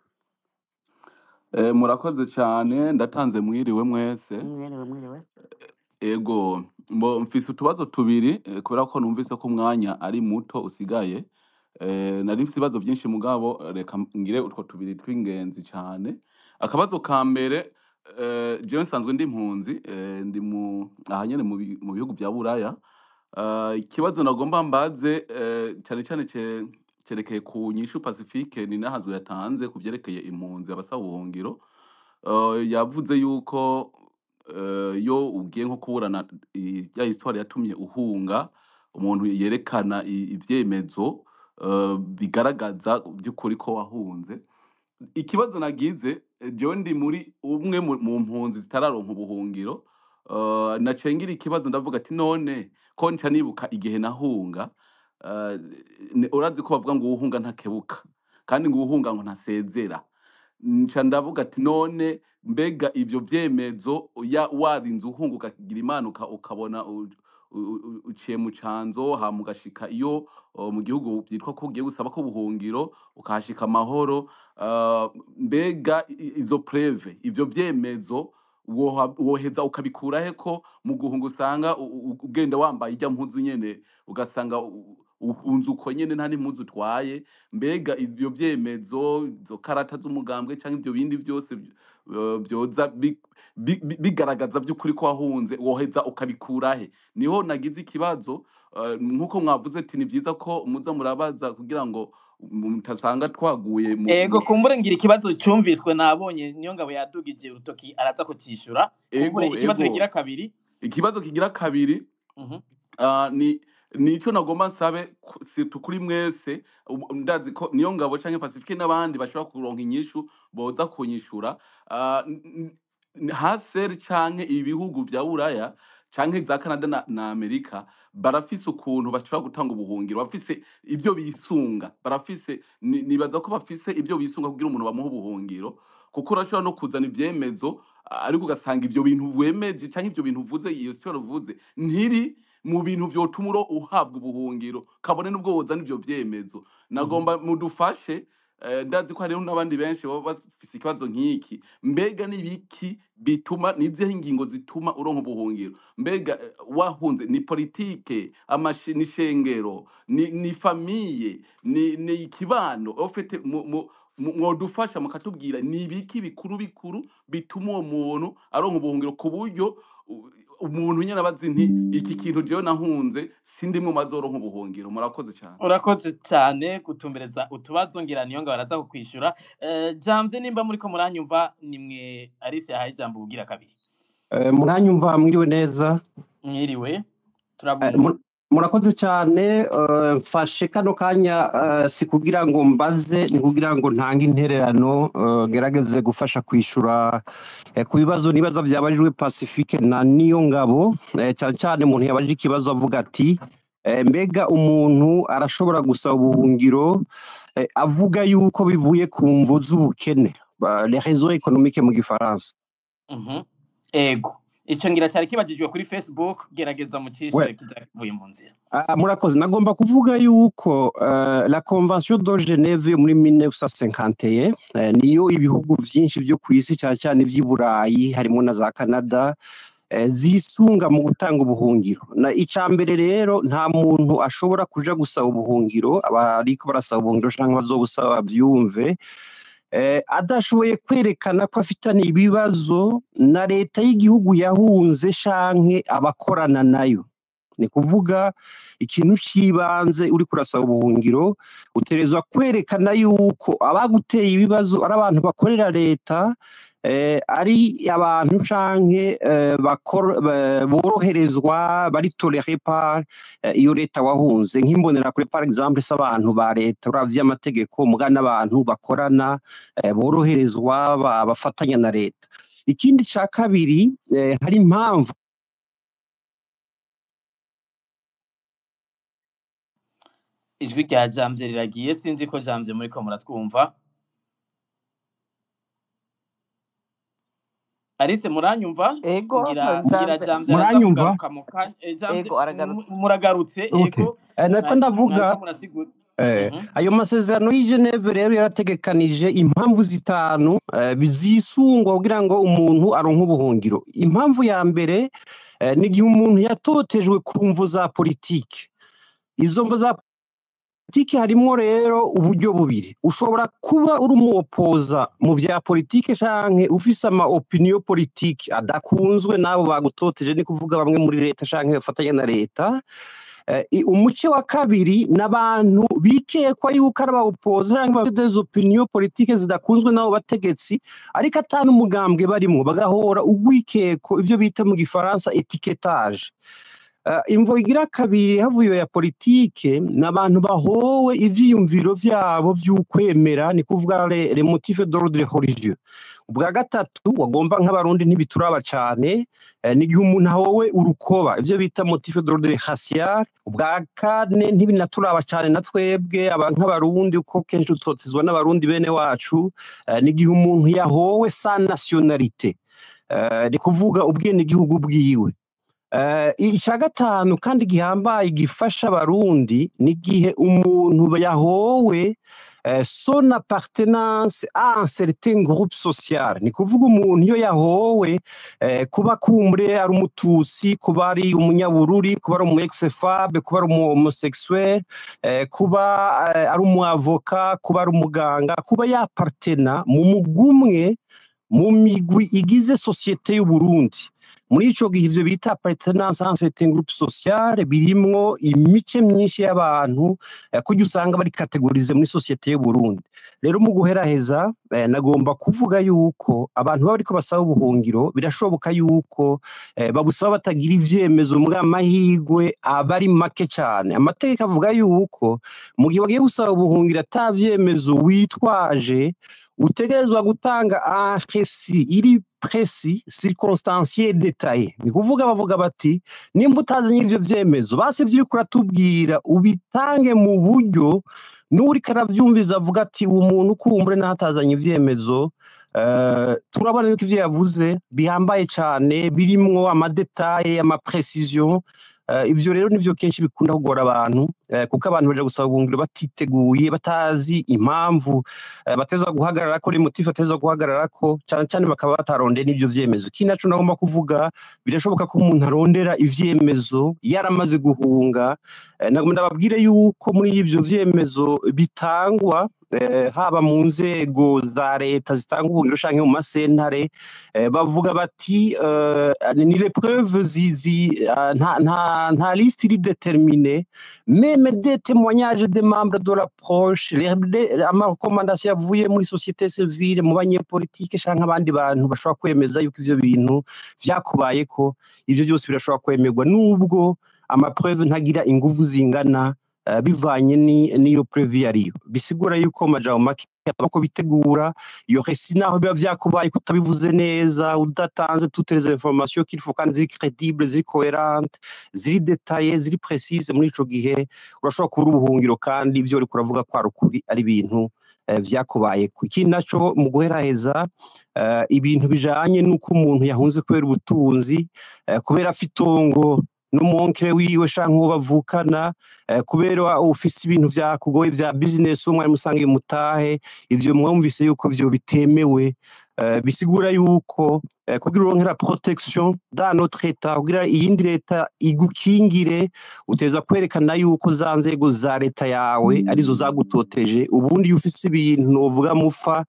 Murakoze cyane, ndatanze mwiriwe mwese. Mwiriwe. Ego mfise utubazo tubiri kubera ko numvise ko umwanya ari muto usigaye. Nari mfise ibibazo byinshi mugabo reka ngire utwo tubiri tw'ingenzi cyane. Akabazo ka mbere, jewe nsanzwe ndi impunzi, ndi ahanyene mu bihugu bya Buraya. Ikibazo nagomba mbaze cyane cyane cerekeye ku nyishu Pacifique ni nahazo yatanze kuvyerekeye impunzi abasaba ubuhungiro. Yavuze yuko yo ugiye nko kuburana ya histoire yatumye uhunga, umuntu yerekana ivyemezo bigaragaza by'ukuri ko wahunze. Ikibazo nagize jewe ndi muri umwe mu mpunzi zitararonka ubuhungiro, nacengira ikibazo ndavuga ati none ko nca nibuka igihe nahunga, urazi ko bavuga ngo uhunga ntakebuka kandi ngo uhunga ngo ntasezera. Nca ndavuga ati none mbega ivyo vyemezo warinze uhunga ukagira imanuka ukabona uciye mu canzo hama ugashika iyo mu gihugu byitwa ko ugiye gusaba ko ubuhungiro ukahashika amahoro, mbega izo preve ivyo vyemezo woheza ukabikurahe ko mu guhunga usanga ugenda wambaye ijya mpuzu nyene ugasanga uhunze uko nyene nta n'impuzu utwaye? Mbega ivyo vyemezo izo karata z'umugambwe canke ivyo bindi byose byoza bigaragaza by'ukuri ko wahunze woheza ukabikurahe? Niho nagize ikibazo, nkuko mwavuze ati ni byiza ko muza murabaza kugira ngo mutasanga twaguye mu ego. Kumbure ngira ikibazo cyumviswe, nabonye niyo ngabo yadugije urutoki araza ko cyishura. Kumbure ikibazo kigira kabiri, ikibazo kigira kabiri ni icyo nagomba nsabe kuri mwese. Ndazi ko niyo ngabo canke Pacifique n'abandi bashobora kuronka inyishu boza kunyishura. Haseri canke ibihugu vya Buraya canke za Canada na Amerika barafise ukuntu bashobora gutanga ubuhungiro, bafise ivyo bisunga, barafise nibaza ko bafise ivyo bisunga kugira umuntu bamuha ubuhungiro, kuko urashobora no kuzana ivyemezo ariko ugasanga ivyo bintu wemeje canke ivyo bintu uvuze iyo sio uvuze ntiri mu bintu vyotuma uhabwa ubuhungiro, kabone nubwo wozana ivyo vyemezo. Nagomba mudufashe, ndazi ko hariho n'abandi benshi baba bafise ikibazo nk'iki. Mbega nibiki bituma, nizihe ingingo zituma uronka ubuhungiro? Mbega wahunze ni politike, ni shengero, ni famiye, ni ikibano? Ofete mwodufasha mukatubwira nibiki bikuru bituma uwo muntu aronka ubuhungiro, ku buryo umuntu nyene abazi nti iki kintu jewe nahunze sindi mu mazoronka ubuhungiro. Murakoze cyane. Urakoze cyane gutumbereza utubazo, ngira niyo ngabo baraza kukwishura. Jamvye nimba muriko muranyumva, nimwe Alice yahaye ijambo ugira kabiri. Muranyumva? Mwiriwe neza. Mwiriwe, turabumva. Murakoze cyane. Mfashe kano kanya si kugira ngo mbaze, ni kugira ngo ntange intererano, gerageze gufasha kwishura ku bibazo nibaza byabajijwe Pacifique na niyo ngabo. Cyane cyane umuntu yabajije ikibazo avuga ati mbega umuntu arashobora gusaba ubuhungiro avuga yuko bivuye ku mvu z'ubukene, les raisons économiques mu gifaransa. Ego ico ngira cyari kibagijwe kuri Facebook, gerageza mu cishure kizavuye mu nzira. Murakoze, nagomba kuvuga yuko la convention de Genève muri 1951 niyo ibihugu vyinshi vyo kwisi cyane cyane vy'Iburayi harimo na za Canada zisunga mu gutanga ubuhungiro. Na icambere rero nta muntu ashobora kuja gusaba ubuhungiro, abariko barasaba ubuhungiro canke bazobusaba vyumve adashoboye kwerekana ko afitanye ibibazo na leta y'igihugu yahunze canke abakorana nayo. Ni kuvuga ikintu cibanze uri kurasaba ubuhungiro uterezwa kwerekana yuko abaguteye ibibazo ari abantu bakorera leta, ari abantu canke boroherezwa bari toléré par iyo leta wahunze. Nk'imbonera kure par exemple s'abantu ba leta uravye amategeko mugana abantu bakorana boroherezwa bafatanya na leta. Ikindi ca kabiri hari impamvu ijwi rya Jamvye riragiye, sinzi ko Jamvye muriko muratwumva. Arise muranyumva? Ego ngira Jamvye muranyumva? Ego aragarutse. Muragarutse ego. Nako ndavuga ayo masezerano y'i Genève rero yarategekanije impamvu zitanu bizisungwa kugira ngo umuntu aronke ubuhungiro. Impamvu ya mbere ni igihe umuntu yatotejwe ku mvu za politike. Izo mvu za politike harimo rero uburyo bubiri. Ushobora kuba uri umuopoza mu vya politike canke ufise ama opinion politique adakunzwe nabo bagutoteje, ni kuvuga bamwe muri leta canke bafatanya na leta. Umuce wa kabiri n'abantu bikekwa yuko ari abaopoza canke bafite des opinions politiques zidakunzwe nabo bategetsi, ariko atanu umugambwe barimwo bagahora ugwikeko, ivyo bita mu gifaransa etiquetage. Imvo igira kabiri havuye ya politike n'abantu bahowe ivyiyumviro vyabo vy'ukwemera, ni kuvuga les motifs d'ordre religieux. Ubwa gatatu wagomba nk'abarundi ntibituraba cane ni igihe umuntu ahowe urukoba, ivyo bita motifs d'ordre racial. Ubwa kane ntibinaturaba cane na twebwe nk'abarundi uko kenshi utotezwa n'abarundi bene wacu, ni igihe umuntu yahowe sans nationalité, ni kuvuga ubwene igihugu bwiwe. Ica gatanu kandi gihambaye gifasha abarundi ni igihe umuntu yahowe son appartenance à un certain groupe social. Ni kuvuga umuntu iyo yahowe kuba kumbre ari umututsi, kuba ari umunyabururi, kuba ari umu ex-femme, kuba ari homosexuel, kuba ari umuavoka, kuba ari umuganga, kuba yapartena mu mugumwe mu migwi igize societe y'u Burundi. Muri ico gihe ivyo bita appartenance à un certain groupe social birimwo imice myinshi y'abantu kujya usanga bari categorize muri societe y'u Burundi. Rero mu guheraheza nagomba kuvuga yuko abantu baba bariko basaba ubuhungiro birashoboka yuko babusaba batagira ivyemezo muri amahigwe abari make cyane. Amategeko avuga yuko mu gihe bagiye gusaba ubuhungiro atavyemezo witwaje utegerezwa gutanga un récit iri précis, circonstancié, détaillé. Ni kuvuga bavuga bati nimba utazanye ivyo vyemezo basi ivyo kuratubwira ubitange mu buryo n'uri karavyumviza avuga ati umuntu kumbure n'atazanye ivyemezo. Turabona yuko ivyo yavuze bihambaye cyane birimwo amadetaye ama précision. Ivyo rero nivyo kenshi bikunda kugora abantu kuko abantu baje gusaba ubuhungiro batiteguye, batazi impamvu bateza guhagarara ko motif ateza guhagarara ko cyane cyane bakaba bataronde n'ivyo vyemezo. Kinaco nagomba kuvuga birashoboka ko umuntu arondera ivyemezo yaramaze guhunga. Nagomba ndababwire yuko muri ivyo vyemezo bitangwa haba mu nzego za leta zitanga ubuhungiro canke mu masentare bavuga bati ni les preuves nta liste iri déterminée, même des témoignages des membres de la proche, ama recommandation yavuye muri société civile mu banyepolitike canke abandi bantu bashobora kwemeza yuko ivyo bintu vyakubayeko. Ivyo byose birashobora kwemerwa nubwo ama preuve ntagira inguvu zingana bivanye n'iyo preuve yariyo. Bisigura yuko majambo make ko bitegura iyo resi naho biba vyakubaye kutabivuze neza udatanze toutes les informations qu'il faut kandi ziri crédible ziri cohérente ziri détaillé ziri précise muri ico gihe urashobora kubura ubuhungiro kandi ivyo uriko uravuga ko ari ukuri ari ibintu vyakubaye ikindi naco mu guheraheza ibintu bijanye n'uko umuntu yahunze kubera ubutunzi kubera afitongo n'umunkere wiwe canke uwo bavukana kubera ufise ibintu vyakugoye vya business umwe musangiye mutahe ivyo mwumvise yuko vyo bitemewe bisigura yuko kugira uronkera protection dans notre état kugira iyindi leta igukingire uteza kwerekana yuko za nzego za leta yawe arizo zagutoteje ubundi ufise ibintu novuga mufa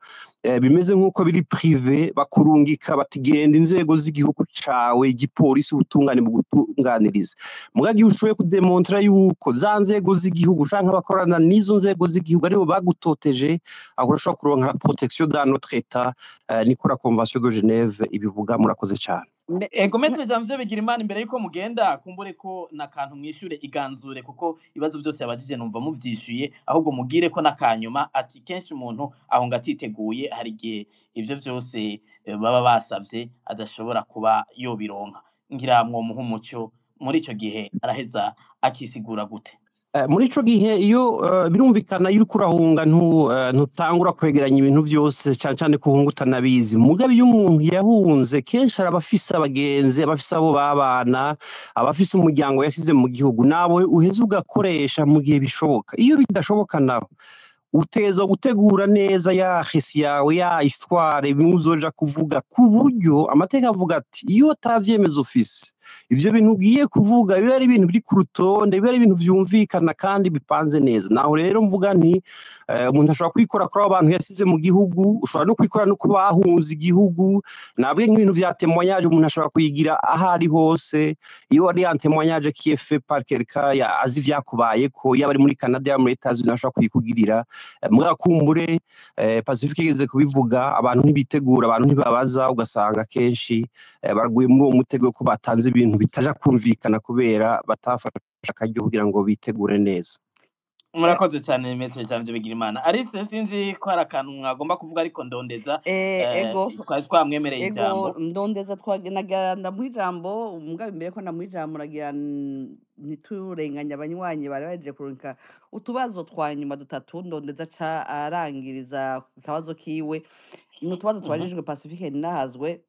bimeze nk'uko biri privé bakurungika batigenda inzego z'igihugu cawe igipolisi ubutungane mu gutunganiriza mugagiye ushoboye kudemontra yuko za nzego z'igihugu canke abakorana n'izo nzego z'igihugu aribo bagutoteje aho urashobora kuronka protection dans notre état niko la convention de Genève ibivuga murakoze cyane ego Maître Janvier Bigirimana imbere yuko mugenda kumbure ko nakantu mwishure iganzure kuko ibibazo byose yabajije numva muvyishuye ahubwo mugire ko nakanyuma ati kenshi umuntu aho ngatiteguye hari igihe ivyo byose baba basavye adashobora kuba yobironka ngira mwo muha umuco muri ico gihe araheza akisigura gute muri ico gihe iyo birumvikana iyo uriko urahunga ntutangura kwegeranya ibintu byose cyane cyane kuhunguta nabizi mugabe iyo umuntu yahunze kenshi arabafise abagenzi abafise abo babana abafise umuryango yasize mu gihugu nawe uheze ugakoresha mu gihe bishoboka iyo bidashoboka naho uteza gutegura neza ya hesi yawe ya histoire bimuzoja kuvuga ku buryo amateka avuga ati iyo tavyemeza office ivyo bintu ugiye kuvuga biba ari ibintu biri ku rutonde biba ari ibintu vyumvikana kandi bipanze neza naho rero mvuga nti umuntu ashobora kwikora kuri abantu yasize mu gihugu ushobora no kwikora no kubahunza igihugu nabwe nk'ibintu vya témoignage umuntu ashobora kuyigira ahari hose iyo ari un témoignage qui est fait par quelqu'un azi vyakubaye ko yaba ari muri Canada muri États-Unis ashobora kuyikugirira murakumbure Pacifique igeze kubivuga abantu ntibitegura abantu ntibabaza ugasanga kenshi barguye muri uwo mutego ko batanze ibintu bitaja kumvikana kubera batafasha akaryo kugira ngo bitegure neza murakoze cyane Maître Janvier Bigirimana Alice sinzi ko hari akantu mwagomba kuvuga ariko ndondeza ego twari twamwemereye ijambo ego ndondeza twagenda mu ijambo umugabe imbere ko ndamu ijambo ragira ntiturenganya abanywanyi bari baje kurunka utubazo twanyuma dutatu ndondeza ca arangiriza kabazo kiwe n'utubazo twajijwe Pacifique nahazwe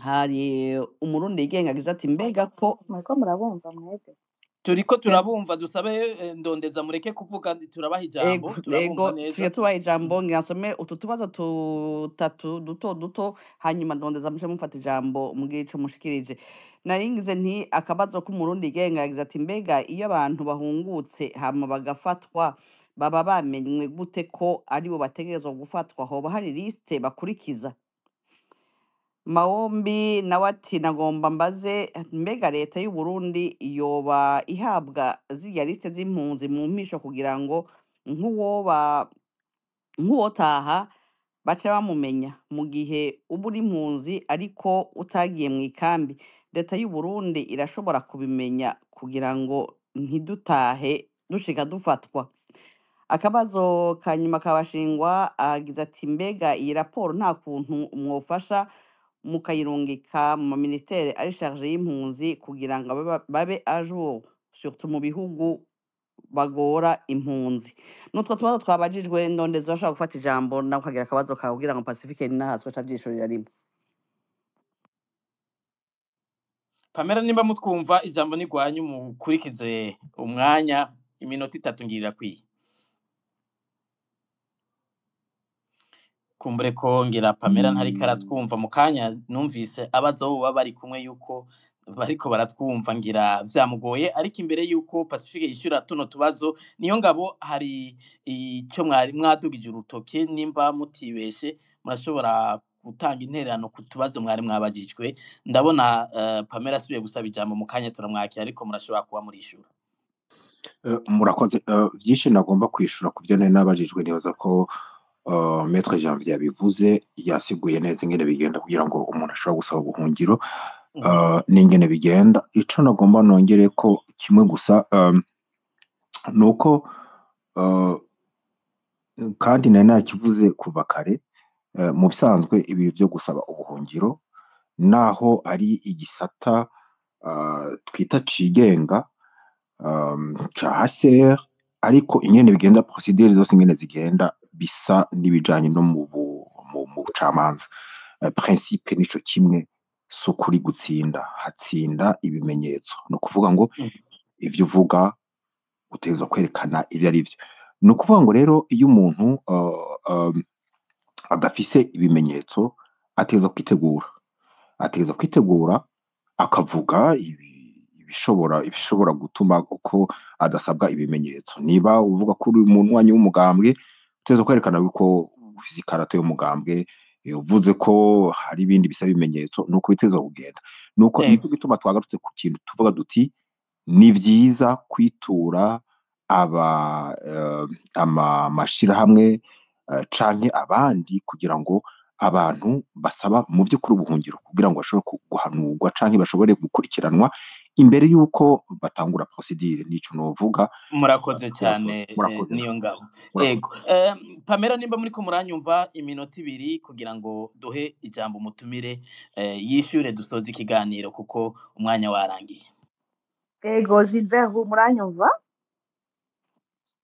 hari umurundi yigengagiza ati mbega ko muriko murabumva mwebwe turiko turabumva dusabe ndondeza mureke kuvuga turabaha ijambo turabumva neza tuye tubaha ijambo ngasome utu tubazo tutatu duto hanyuma ndondeza mushe mufata ijambo mugire ico mushikirije naringize nti akabazo k'umurundi yigengagiza ati mbega iyo abantu bahungutse hama bagafatwa baba bamenywe gute ko aribo bategerezwa gufatwa hoba hari liste bakurikiza Maombi nawe ati nagomba mbaze mbega leta y'u Burundi yoba ihabwa ziriya liste z'impunzi mu mpisho kugira ngo nk'uwotaha bace bamumenya mu gihe uba uri impunzi ariko utagiye mu ikambi leta y'u Burundi irashobora kubimenya kugira ngo ntidutahe dushika dufatwa akabazo kanyuma kabashingwa agize ati mbega iyi raporo nta kuntu mwofasha mukayirungika mu ministere ari charge y'impunzi kugira ngo babe à jour surtout mu bihugu bagora impunzi nutwo tubazo twabajijwe ndondeza bashaka gufata ijambo nawe ukagira akabazo kawe kugira ngo Pacifique nahazwe cavyishurira rimwe Pamela nimba mutwumva ijambo ni gwanyu mukurikize umwanya iminota 3 ngirira kwiye kumbure ko ngira Pamela ntari karatwumva mu kanya numvise abazo bo bari kumwe yuko bariko baratwumva ngira vyamugoye ariko imbere yuko Pacifique yishura tuno tubazo niyo ngabo hari ico mwari mwadugije urutoke nimba mutibeshe murashobora gutanga intererano ku tubazo mwari mwabajijwe ndabona Pamela asubiye gusaba ijambo mu kanya turamwakira ariko murashobora kuba murishura murakoze byinshi nagomba kwishura ku byo nabajijwe nibaza ko Maître Janvier yabivuze yasiguye neza ingene bigenda kugira ngo umuntu ashobora gusaba ubuhungiro n'ingene bigenda ico nagomba nongere ko kimwe gusa nuko kandi nari nakivuze kuva kare, mu bisanzwe ibi byo gusaba ubuhungiro naho ari igisata twita cigenga ca HCR, ariko ingene bigenda procedure zose ingene zigenda bisa n'ibijanye no mu bucamanza. Principe nico kimwe, so kuri gutsinda hatsinda ibimenyetso, no kuvuga ngo ivyo uvuga utegerezwa kwerekana ivyo ari vyo. Ni ukuvuga ngo rero iyo umuntu adafise ibimenyetso ategerezwa kwitegura akavuga ibishobora gutuma uko adasabwa ibimenyetso. Niba uvuga ko uri umuntu wanyu w'umugambwe utegerezwa kwerekana yuko ufise ikarata y'umugambwe, uvuze ko hari ibindi bisaba ibimenyetso nuko bitegerezwa kugenda. Nuko nicyo gituma twagarutse ku kintu tuvuga duti ni vyiza kwitura amashirahamwe canke abandi kugira ngo abantu basaba mu vy'ukuri ubuhungiro kugira ngo bashobore guhanurwa canke bashobore gukurikiranwa imbere y'uko batangura procedure. Nico novuga. Murakoze cyane niyo ngabo. Yego, Pamela, nimba muri ko muranyumva, iminota 2 kugira ngo duhe ijambo mutumire yishure dusoza ikiganiro kuko umwanya warangiye. Ego, Gilbert, muranyumva?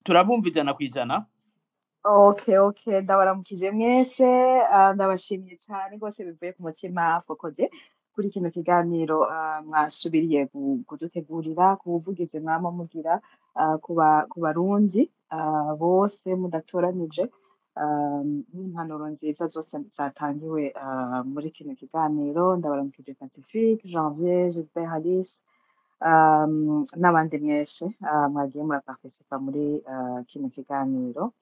Turabumva 100%. Okay, ndabaramukije mwese, ndabashimiye cyane rwose bivuye ku mutima Fokode kuri kino kiganiro mwasubiriye kudutegurira, kubuvugizi mwama mugira ku barundi bose mudatoranije, n'impanuro nziza zose zatangiwe muri kino kiganiro. Ndabaramukije Pacifique, Janvier, Gilbert, Alice, n'abandi mwese mwagiye muraparticipa muri kino kiganiro.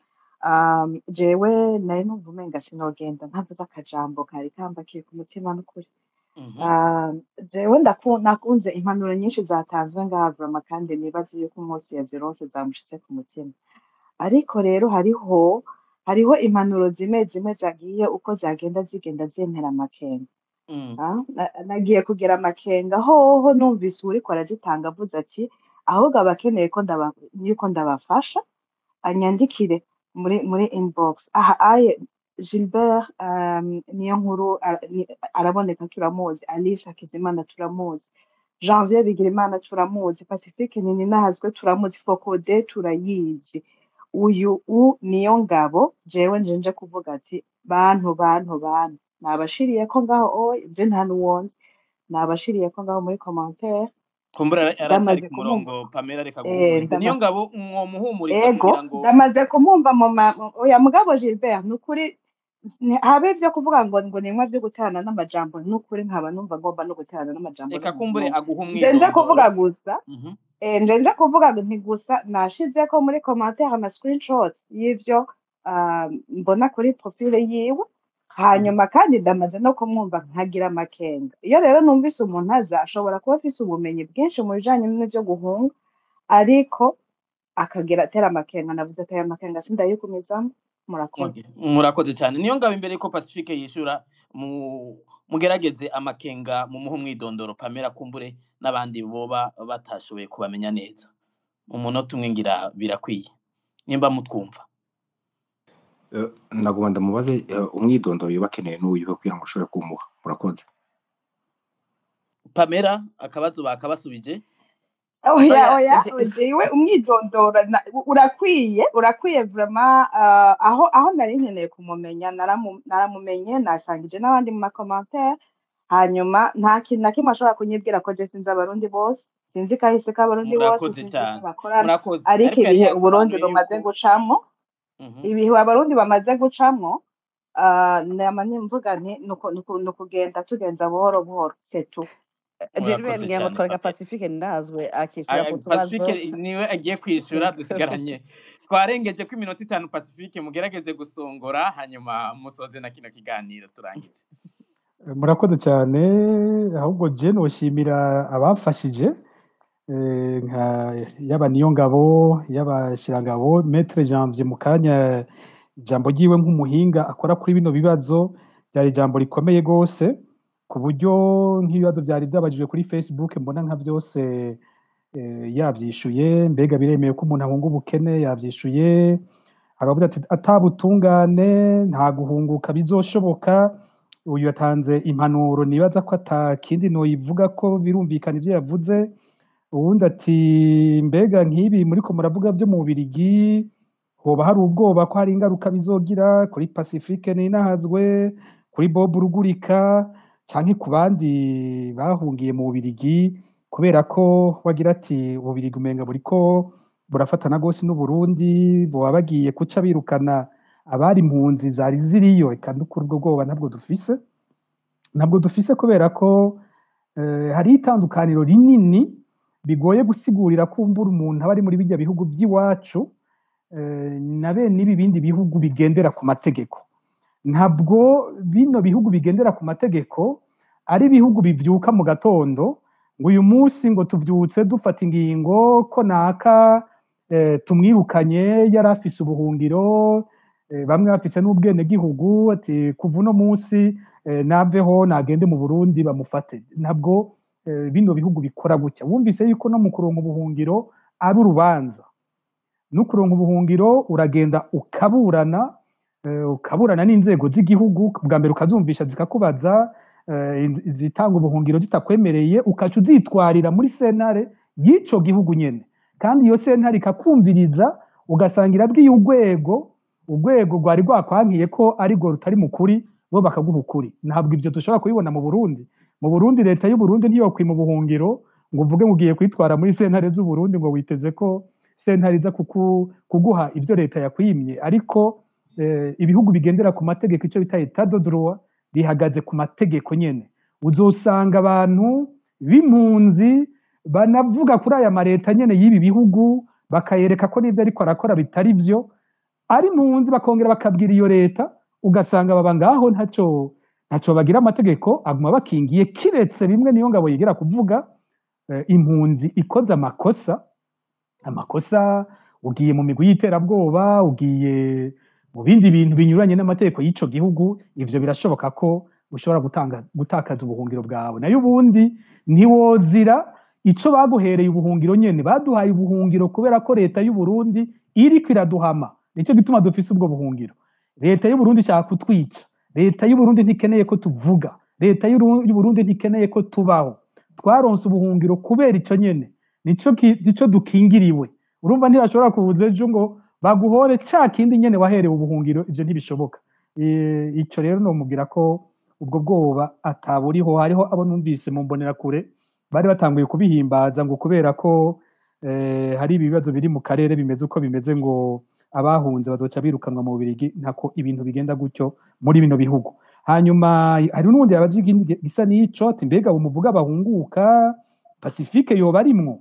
Jewe nari numva umenga sinogenda ntavuze akajambo kari kambakiye ku mutima n'ukuri. Jewe nakunze impanuro nyinshi zatanzwe ngavurama, kandi nibaza yuko umunsi yazironse zamushitse ku mutima. Ariko rero hariho impanuro zimwe zagiye uko zigenda zintera amakenga. Nagiye kugira amakenga hoho numvise uriko arazitanga avuze ati ahubwo abakeneye yuko ndabafasha anyandikire muri inbox. Aye Gilbert niyo nkuru araboneka turamuzi, Alice Hakizimana turamuzi, Janvier Bigirimana turamuzi, Pacifique Ninahazwe turamuzi, Fokode turayizi, uyu niyo ngabo. Jewe nje kuvuga ati bantu nabashiriye ko ngaho je nta nuwonzi, nabashiriye ko ngaho muri commentaire. Kumbura aracyari ku murongo Pamela, reka guhumuriza niyo ngabo muhumuriza kugira ngo ndamaze kumumva oya mugabo Gilbert nukuri habe byo kuvuga ngo nimwe byo guterana n'amajambo, nukuri nkaba numva ngomba no guterana n'amajambo. Reka kumbure aguhumwido nje kuvuga gusa nje kuvuga nti gusa nashize ko muri commentaire ama screenshot y'ivyo mbona kuri profile yiwe, hanyuma kandi ndamaze no kumwumva nkagira amakenga. Iyo rero numvise umuntu aza ashobora kuba afise ubumenyi bwinshi mu bijanye n'ivyo guhunga, ariko akagira atera amakenga, navuze atera amakenga sindayikomezamo. Murakoze cyane. Niyo ngabo imbere ko Pacifique yishura mugerageze amakenga mu umwidondoro Pamela, kumbure n'abandi boba batashoboye kubamenya neza. Umunota umwe ngira birakwiye nimba mutwumva. Nagomba ndamubaze umwidondoro yobakeneye n'uyu kugira ngo ushobore kumuha. Murakoze. Pamela, akabazo bakabasubije. Oya jewe umwidondoro urakwiye vraiment. Aho nari nkeneye kumumenya naramumenye, nasangije n'abandi mu commentaire, hanyuma nta kintu na kimwe ashobora kunyibwira ko je sinzi abarundi bose, sinzi kahise k'abarundi bose, sinzi bakorana, ariko ibihe Uburundi bumaze gucamo, ibihe abarundi bamaze gucamo, namanye mvuga nti nukugenda tugenza buhoro buhoro setu. Gilbert ngiye ngo twareka Pacifique Ninahazwe akishura ku tubazo. Pacifique niwe agiye kwishura, dusigaranye twarengeje ko iminota 5. Pacifique mugerageze gusongora hanyuma musoze na kino kiganiro turangize. Murakoze cyane. Ahubwo je noshimira abafashije yaba niyo ngabo y'abashirangabo Maître Janvier mukanya, ijambo ryiwe nk'umuhinga akora kuri bino bibazo byari ijambo rikomeye gose, ku buryo nk'ibibazo byari byabajijwe kuri Facebook mbona nka byose yavyishuye. Mbega biremewe ko umuntu ahunga ubukene, yavyishuye. haravuga ati atabutungane nta guhunguka bizoshoboka. Uyu yatanze impanuro nibaza ko atakindi noyivuga ko birumvikana ivyo yavuze. Uwundi ati mbega nk'ibi muriko muravuga byo mu Bubiligi hoba hari ubwoba ko hari ingaruka bizogira kuri Pacifique Ninahazwe, kuri Bob Rugurika canke ku bandi bahungiye mu Bubiligi, kubera ko wagira ati Ububiligi umenga buriko burafatana gose n'Uburundi, boba bagiye kuca birukana abari impunzi zari ziriyo. Eka n'ukuri ubwo bwoba ntabwo dufise kubera ko hari itandukaniro rinini bigoye gusigurira kumbura umuntu aba ari muri bijya bihugu by'iwacu na bene ibi bindi bihugu bigendera ku mategeko. Ntabwo bino bihugu bigendera ku mategeko ari ibihugu bivyuka mu gatondo ngo uyu munsi ngo tuvyutse dufata ingingo ko naka tumwirukanye yari afise ubuhungiro, bamwe bafise n'ubwene gihugu ati kuva uno munsi naveho nagende mu Burundi bamufate. Ntabwo bino bihugu bikora gutya. Wumvise yuko no mu kuronka ubuhungiro ari urubanza. No kuronka ubuhungiro uragenda ukaburana n'inzego z'igihugu, bwa mbere ukazumvisha zikakubaza, zitanga ubuhungiro zitakwemereye ukaca uzitwarira muri sentare y'ico gihugu nyene, kandi iyo sentare ikakumviriza ugasangira bwiye urwego rwari rwakwankiye ko ari rwo rutari mukuri, bo bakaguha ukuri. Ntabwo ivyo dushobora kubibona mu Burundi. Mu Burundi leta y'u Burundi ntiyokwima ubuhungiro ngo uvuge ngo ugiye kwitwara muri sentare z'u Burundi ngo witeze ko sentare iza kuguha ibyo leta yakwimye. Ariko ibihugu bigendera ku mategeko, ico bita etat de droit, bihagaze ku mategeko nyene. Uzosanga abantu b'impunzi banavuga kuri aya mareta nyene y'ibi bihugu, bakayereka ko n'ibyo ariko arakora bitari byo, ari impunzi bakongera bakabwira iyo leta, ugasanga baba ngaho ntaco bagira, amategeko aguma bakingiye, kiretse bimwe niyo ngabo yigera kuvuga impunzi ikoze amakosa, ugiye mu migwi y'iterabwoba, ugiye mu bindi bintu binyuranye n'amategeko y'ico gihugu, ivyo birashoboka ko ushobora gutakaza ubuhungiro bwawe. Nayo ubundi ntiwozira ico baguhereye ubuhungiro nyene. Baduhaye ubuhungiro kubera ko leta y'u Burundi iriko iraduhama, nico gituma dufise ubwo buhungiro. Leta y'u Burundi ishaka kutwica. Leta y'u Burundi ntikeneye ko tuvuga. Leta y'u Burundi ntikeneye ko tubaho. Twaronse ubuhungiro kubera ico nyene, nico dukingiriwe. Urumva ntibashobora kubuza ejo ngo baguhore ca kindi nyene waherewe ubuhungiro, ivyo ntibishoboka. Ico rero nomubwira ko ubwo bwoba ataburiho. Hariho abo numvise mu mbonerakure bari batanguye kubihimbaza ngo kubera ko hari ibibazo biri mu karere bimeze uko bimeze, ngo abahunze bazoca birukanwa mu Bubiligi. Ntako ibintu bigenda gutyo muri bino bihugu. Hanyuma hari n'ubundi yabaje gisa n'ico ati mbega umuvuga bahunguka Pacifique yoba arimwo.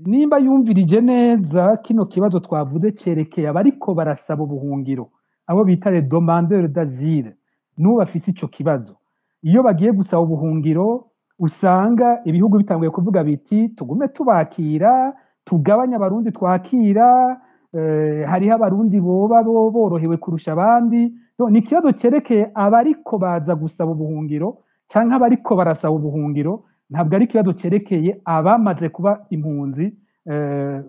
Nimba yumvirije neza kino kibazo twavuze cerekeye abariko barasaba ubuhungiro, abo bita les demandeurs d'asile, n'ubu bafise ico kibazo, iyo bagiye gusaba ubuhungiro usanga ibihugu bitanguye kuvuga biti tugume tubakira, tugabanya abarundi twakira, hariho abarundi boba borohewe kurusha abandi. Ni ikibazo cerekeye abariko baza gusaba ubuhungiro canke abariko barasaba ubuhungiro, ntabwo ari ikibazo cerekeye abamaze kuba impunzi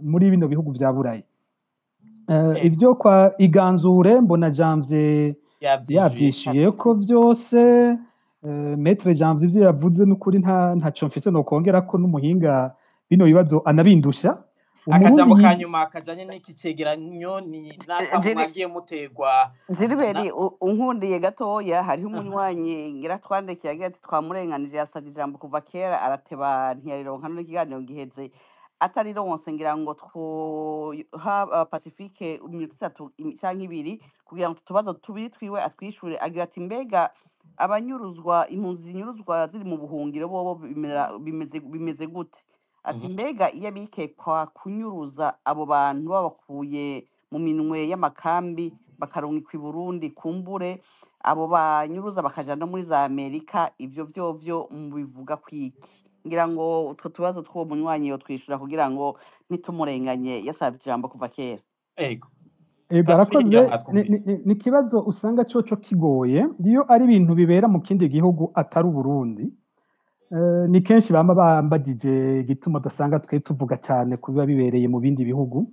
muri bino bihugu vya Burayi. Ibyo kwa Iganzure mbona Janvier yavyishuye ko vyose. Maître Janvier ivyo yavuze n'ukuri ntaco mfise nokongera ko, n'umuhinga bino bibazo anabindusha. Akajambo kanyuma kajanye n'iki cegeranyo ni nakamwagiye mutegwa Ziriberi unkundiye gatoya. Hariho umunywanyi ngira twandikiye agira ati twamurenganije, yasavye ijambo kuva kera arateba ntiyarironka n'ikiganiro giheze atarironse, ngira ngo twoha Pacifique iminota 3 canke 2 kugira ngo tutubazo tubiri twiwe atwishure. Agira ati mbega abanyuruzwa, impunzi zinyuruzwa ziri mu buhungiro bobo bimeze gute? Ati mbega iyo bikekwa kunyuruza abo bantu babakuye mu minwe y'amakambi bakarungikwa i Burundi, kumbure abo banyuruza bakajana muri za Amerika, ivyo vyovyo mubivuga kwiki? Ngira ngo utwo tubazo two munywanyi yo twishura kugira ngo nitumurenganye yasavye ijambo kuva kera. Ego arakoze. Ni kibazo usanga coco kigoye iyo ari ibintu bibera mu kindi gihugu atari Burundi. Ni kenshi bamba bambagije gituma dusanga twe tuvuga cyane kubiba bibereye mu bindi bihugu.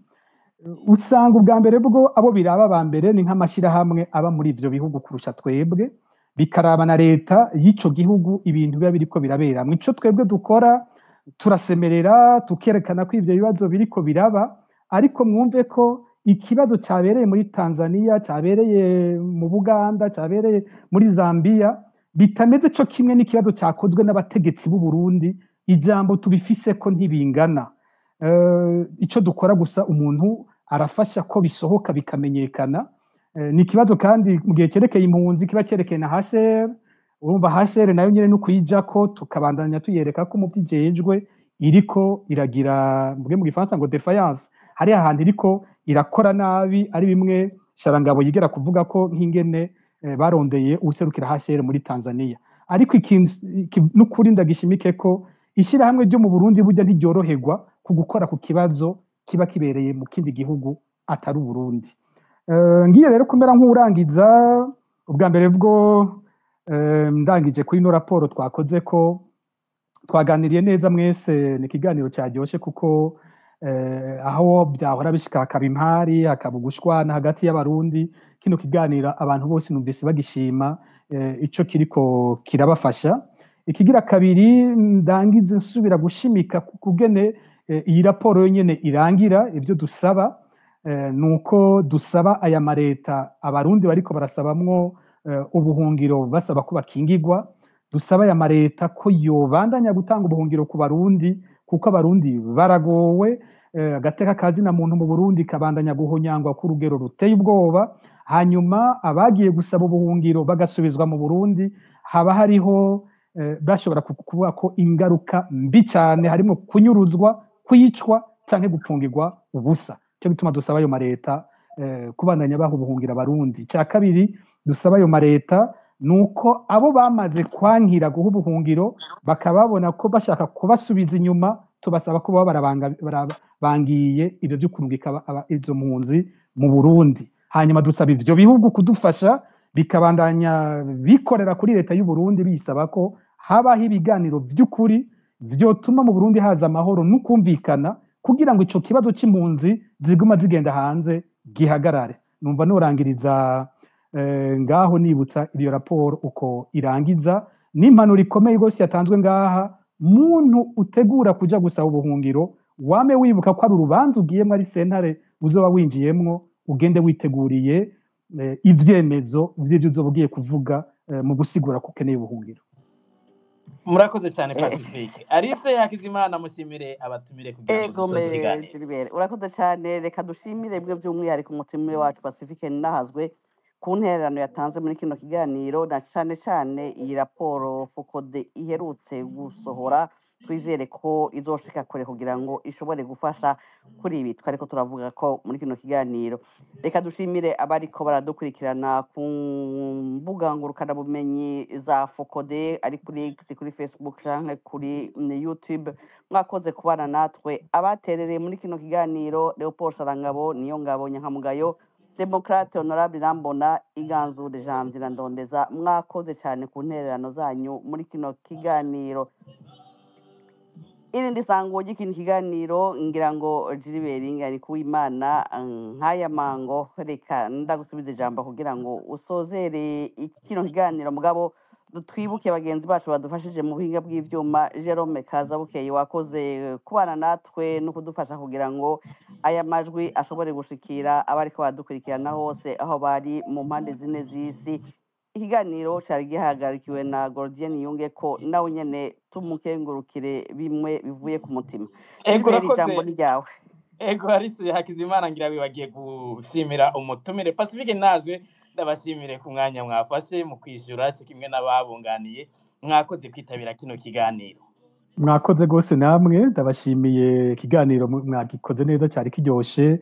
usanga ubwa mbere bwo abo biraba ba mbere ni nk'amashyirahamwe aba muri ivyo bihugu kurusha twebwe, bikaraba na leta y'ico gihugu ibintu biba biriko birabera. Ico twebwe dukora turasemerera tukerekana ko ivyo bibazo biriko biraba, ariko mwumve ko ikibazo cyabereye muri Tanzania, cyabereye mu Buganda, cyabereye muri Zambia bitameze co kimwe n'ikibazo cyakozwe n'abategetsi b'u Burundi. Ijambo tubifise ko ntibingana. Ico dukora gusa umuntu arafasha ko bisohoka bikamenyekana. Ni ikibazo kandi mu gihe cyerekeye impunzi kiba cyerekeye na HCR, urumva HCR nayo nyene no kuyijako tukabandanya tuyereka ko mu byijejwe iriko iragira mu gifaransa ngo defiance, hari ahantu iriko irakora nabi, ari bimwe Sharangabo yigera kuvuga ko nk'ingene barondeye userukira HCR muri Tanzania. Ariko ikintu n'ukuri ndagishimike ko ishyirahamwe ryo mu Burundi burya ntiryoroherwa ku gukora ku kibazo kiba kibereye mu kindi gihugu atari Burundi. Ngiye rero kumera nk'urangiza ubwa mbere bwo ndangije kuri no raporo twakoze ko twaganiriye neza mwese, ni ikiganiro cyaryoshe kuko aho byahora bishika hakaba impari, hakaba ugushwana hagati y'abarundi. Kino kiganiro abantu bose numvise bagishima, ico kiriko kirabafasha. Ikigira kabiri ndangize nsubira gushimika kugene iyi raporo yonyene irangira. Ibyo dusaba nuko dusaba aya mareta abarundi bariko barasabamwo ubuhungiro basaba ko bakingirwa. Dusaba aya mareta ko yobandanya gutanga ubuhungiro ku barundi kuko abarundi baragowe. Agateka kazina muntu mu Burundi kabandanya guhonyangwa ku rugero ruteye ubwoba. Hanyuma abagiye gusaba ubuhungiro bagasubizwa mu Burundi haba hariho bashobora kuvuga ko ingaruka mbi cyane, harimo kunyuruzwa, kwicwa canke gupfungirwa ubusa. Cyo gituma dusaba ayo mareta kubandanya baho ubuhungira abarundi. Cya kabiri dusaba ayo mareta nuko abo bamaze kwankira guha ubuhungiro bakababona ko bashaka kubasubiza inyuma, tubasaba ko baba barabangiye ibyo byo kurungika izo mpunzi mu Burundi. Hanyuma dusaba ivyo bihugu kudufasha bikabandanya bikorera kuri leta y'u Burundi bisaba ko habaho ibiganiro by'ukuri vyotuma mu Burundi haza amahoro n'ukumvikana kugira ngo ico kibazo c'impunzi ziguma zigenda hanze gihagarare. Numva norangiriza ngaho nibutsa iyo raporo uko irangiza n'impanuro ikomeye gose yatanzwe ngaha. Muntu utegura kuja gusaba ubuhungiro wame wibuka ko ari urubanza ugiyemwo, ari sentare uzoba winjiyemwo, ugende witeguriye ivyemezo vy'ivyo uzoba ugiye kuvuga mu gusigura ko ukeneye ubuhungiro. Murakoze cyane Pacifique. Alice Hakizimana mushimire abatumire kugira ngo dusoze ikiganiro. Urakoze cyane, reka dushimire bwe by'umwihariko umutumire wacu Pacifique Ninahazwe ku ntererano yatanze muri kino kiganiro, na cyane cyane iyi raporo Focode iherutse gusohora. Twizere ko izoshika kure kugira ngo ishobore gufasha kuri ibi twariko turavuga ko muri kino kiganiro. Reka dushimire abariko baradukurikirana ku mbuga ngurukana bumenyi za Focode, ari kuri X, kuri Facebook canke kuri YouTube. Mwakoze kubana natwe. Abaterereye muri kino kiganiro: Leopold Sharangabo, Niyongabo Nyankamugayo, Demokrate Honorable Rambona, Iganzure Janvier na Ndondeza. Mwakoze cyane ku ntererano zanyu muri kino kiganiro. Irindi sango ry'ikindi kiganiro ngira ngo Gilbert ari kuwimana nk'aya mango. Reka ndagusubiza ijambo kugira ngo usozere kino kiganiro. Mugabo twibuke bagenzi bacu badufashije mu buhinga bw'ivyuma. Jerome Kazabukeye, wakoze kubana natwe no kudufasha kugira ngo aya majwi ashobore gushikira abariko badukurikirana hose aho bari mu mpande zine z'isi. Ikiganiro cyari gihagarikiwe na Gordien Yungeko, nawe nyene tumukengurukire bimwe bivuye ku mutima. Ijambo ni ryawe. Ego Alice Hakizimana, ngira wibagiye gushimira umutumire Pacifique Ninahazwe. Ndabashimire ku mwanya mwafashe mu kwishura cyo kimwe n'ababunganiye. Mwakoze kwitabira kino kiganiro. Mwakoze gose namwe, ndabashimiye ikiganiro mwagikoze neza, cyari kiryoshe.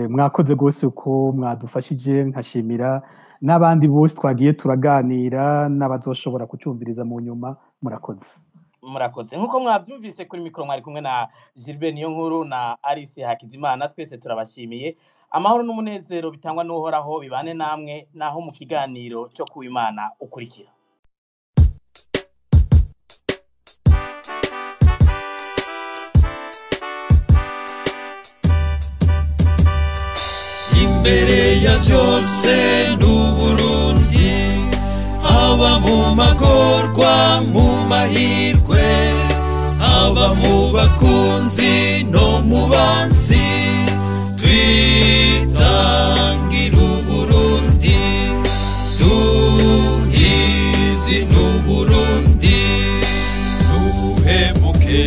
Mwakoze gose uko mwadufashije. Nkashimira n'abandi bose twagiye turaganira n'abazoshobora kucumviriza mu nyuma. Murakoze. Nkuko mwavyumvise kuri mikro mwari kumwe na Gilbert Niyonkuru na Alice Hakizimana. Twese turabashimiye. Amahoro n'umunezero bitangwa n'uhoraho bibane namwe naho mu kiganiro cyo kuwimana ukurikira. mbere ya byose n'Uburundi, haba mu magorwa mu mahirwe, haba mu bakunzi no mu bansi, twitangira Uburundi, duhizi n'Uburundi, nuhemuke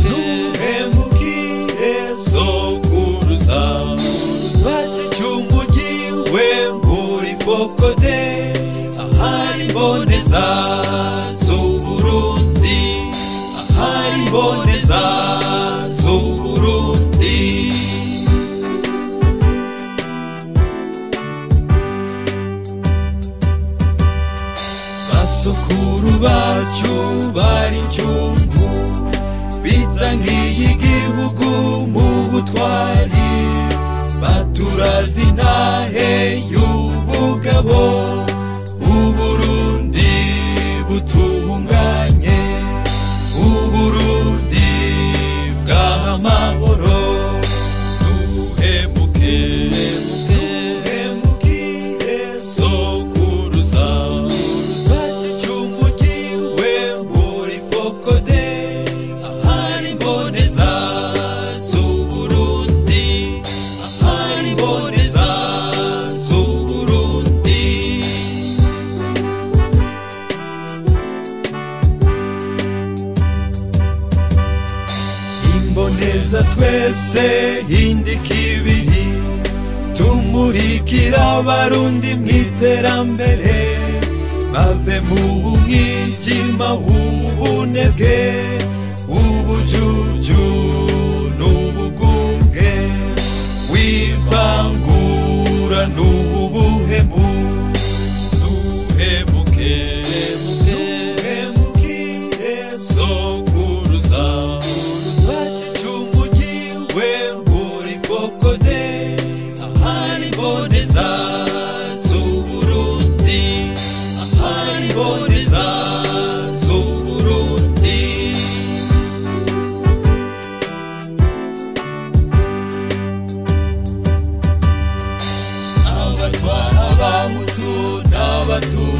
nuhemukire sokuruza, baticumugiwe muri Fokode, ahari imboneza z'Uburundi, ahari imboneza z'Uburundi. Basukuru bacu bari incungu, bitangiye igihugu mu butwari, baturazi intahe y'ubugabo, Uburundi butunganye, Uburundi bw'amahoro, nuhemuke nuhemukire sokuruza, baticumugiwe muri Fokode, ahari imboneza z'Uburundi, ahari imboneza z'Uburundi. Imboneza twese hindika ibiri, tumurikira abarundi mw'iterambere, bave mu mwijima w'ubunebwe, ubujuju n'ubugunge, wivangura n'ubuhemu, nuhemuke nuhemukire sokuruza, baticumugiwe muri Fokode, ahari imboneza z'Uburundi, ahari imboneza z'Uburundi. Abatwara abahutu n'abatutsi,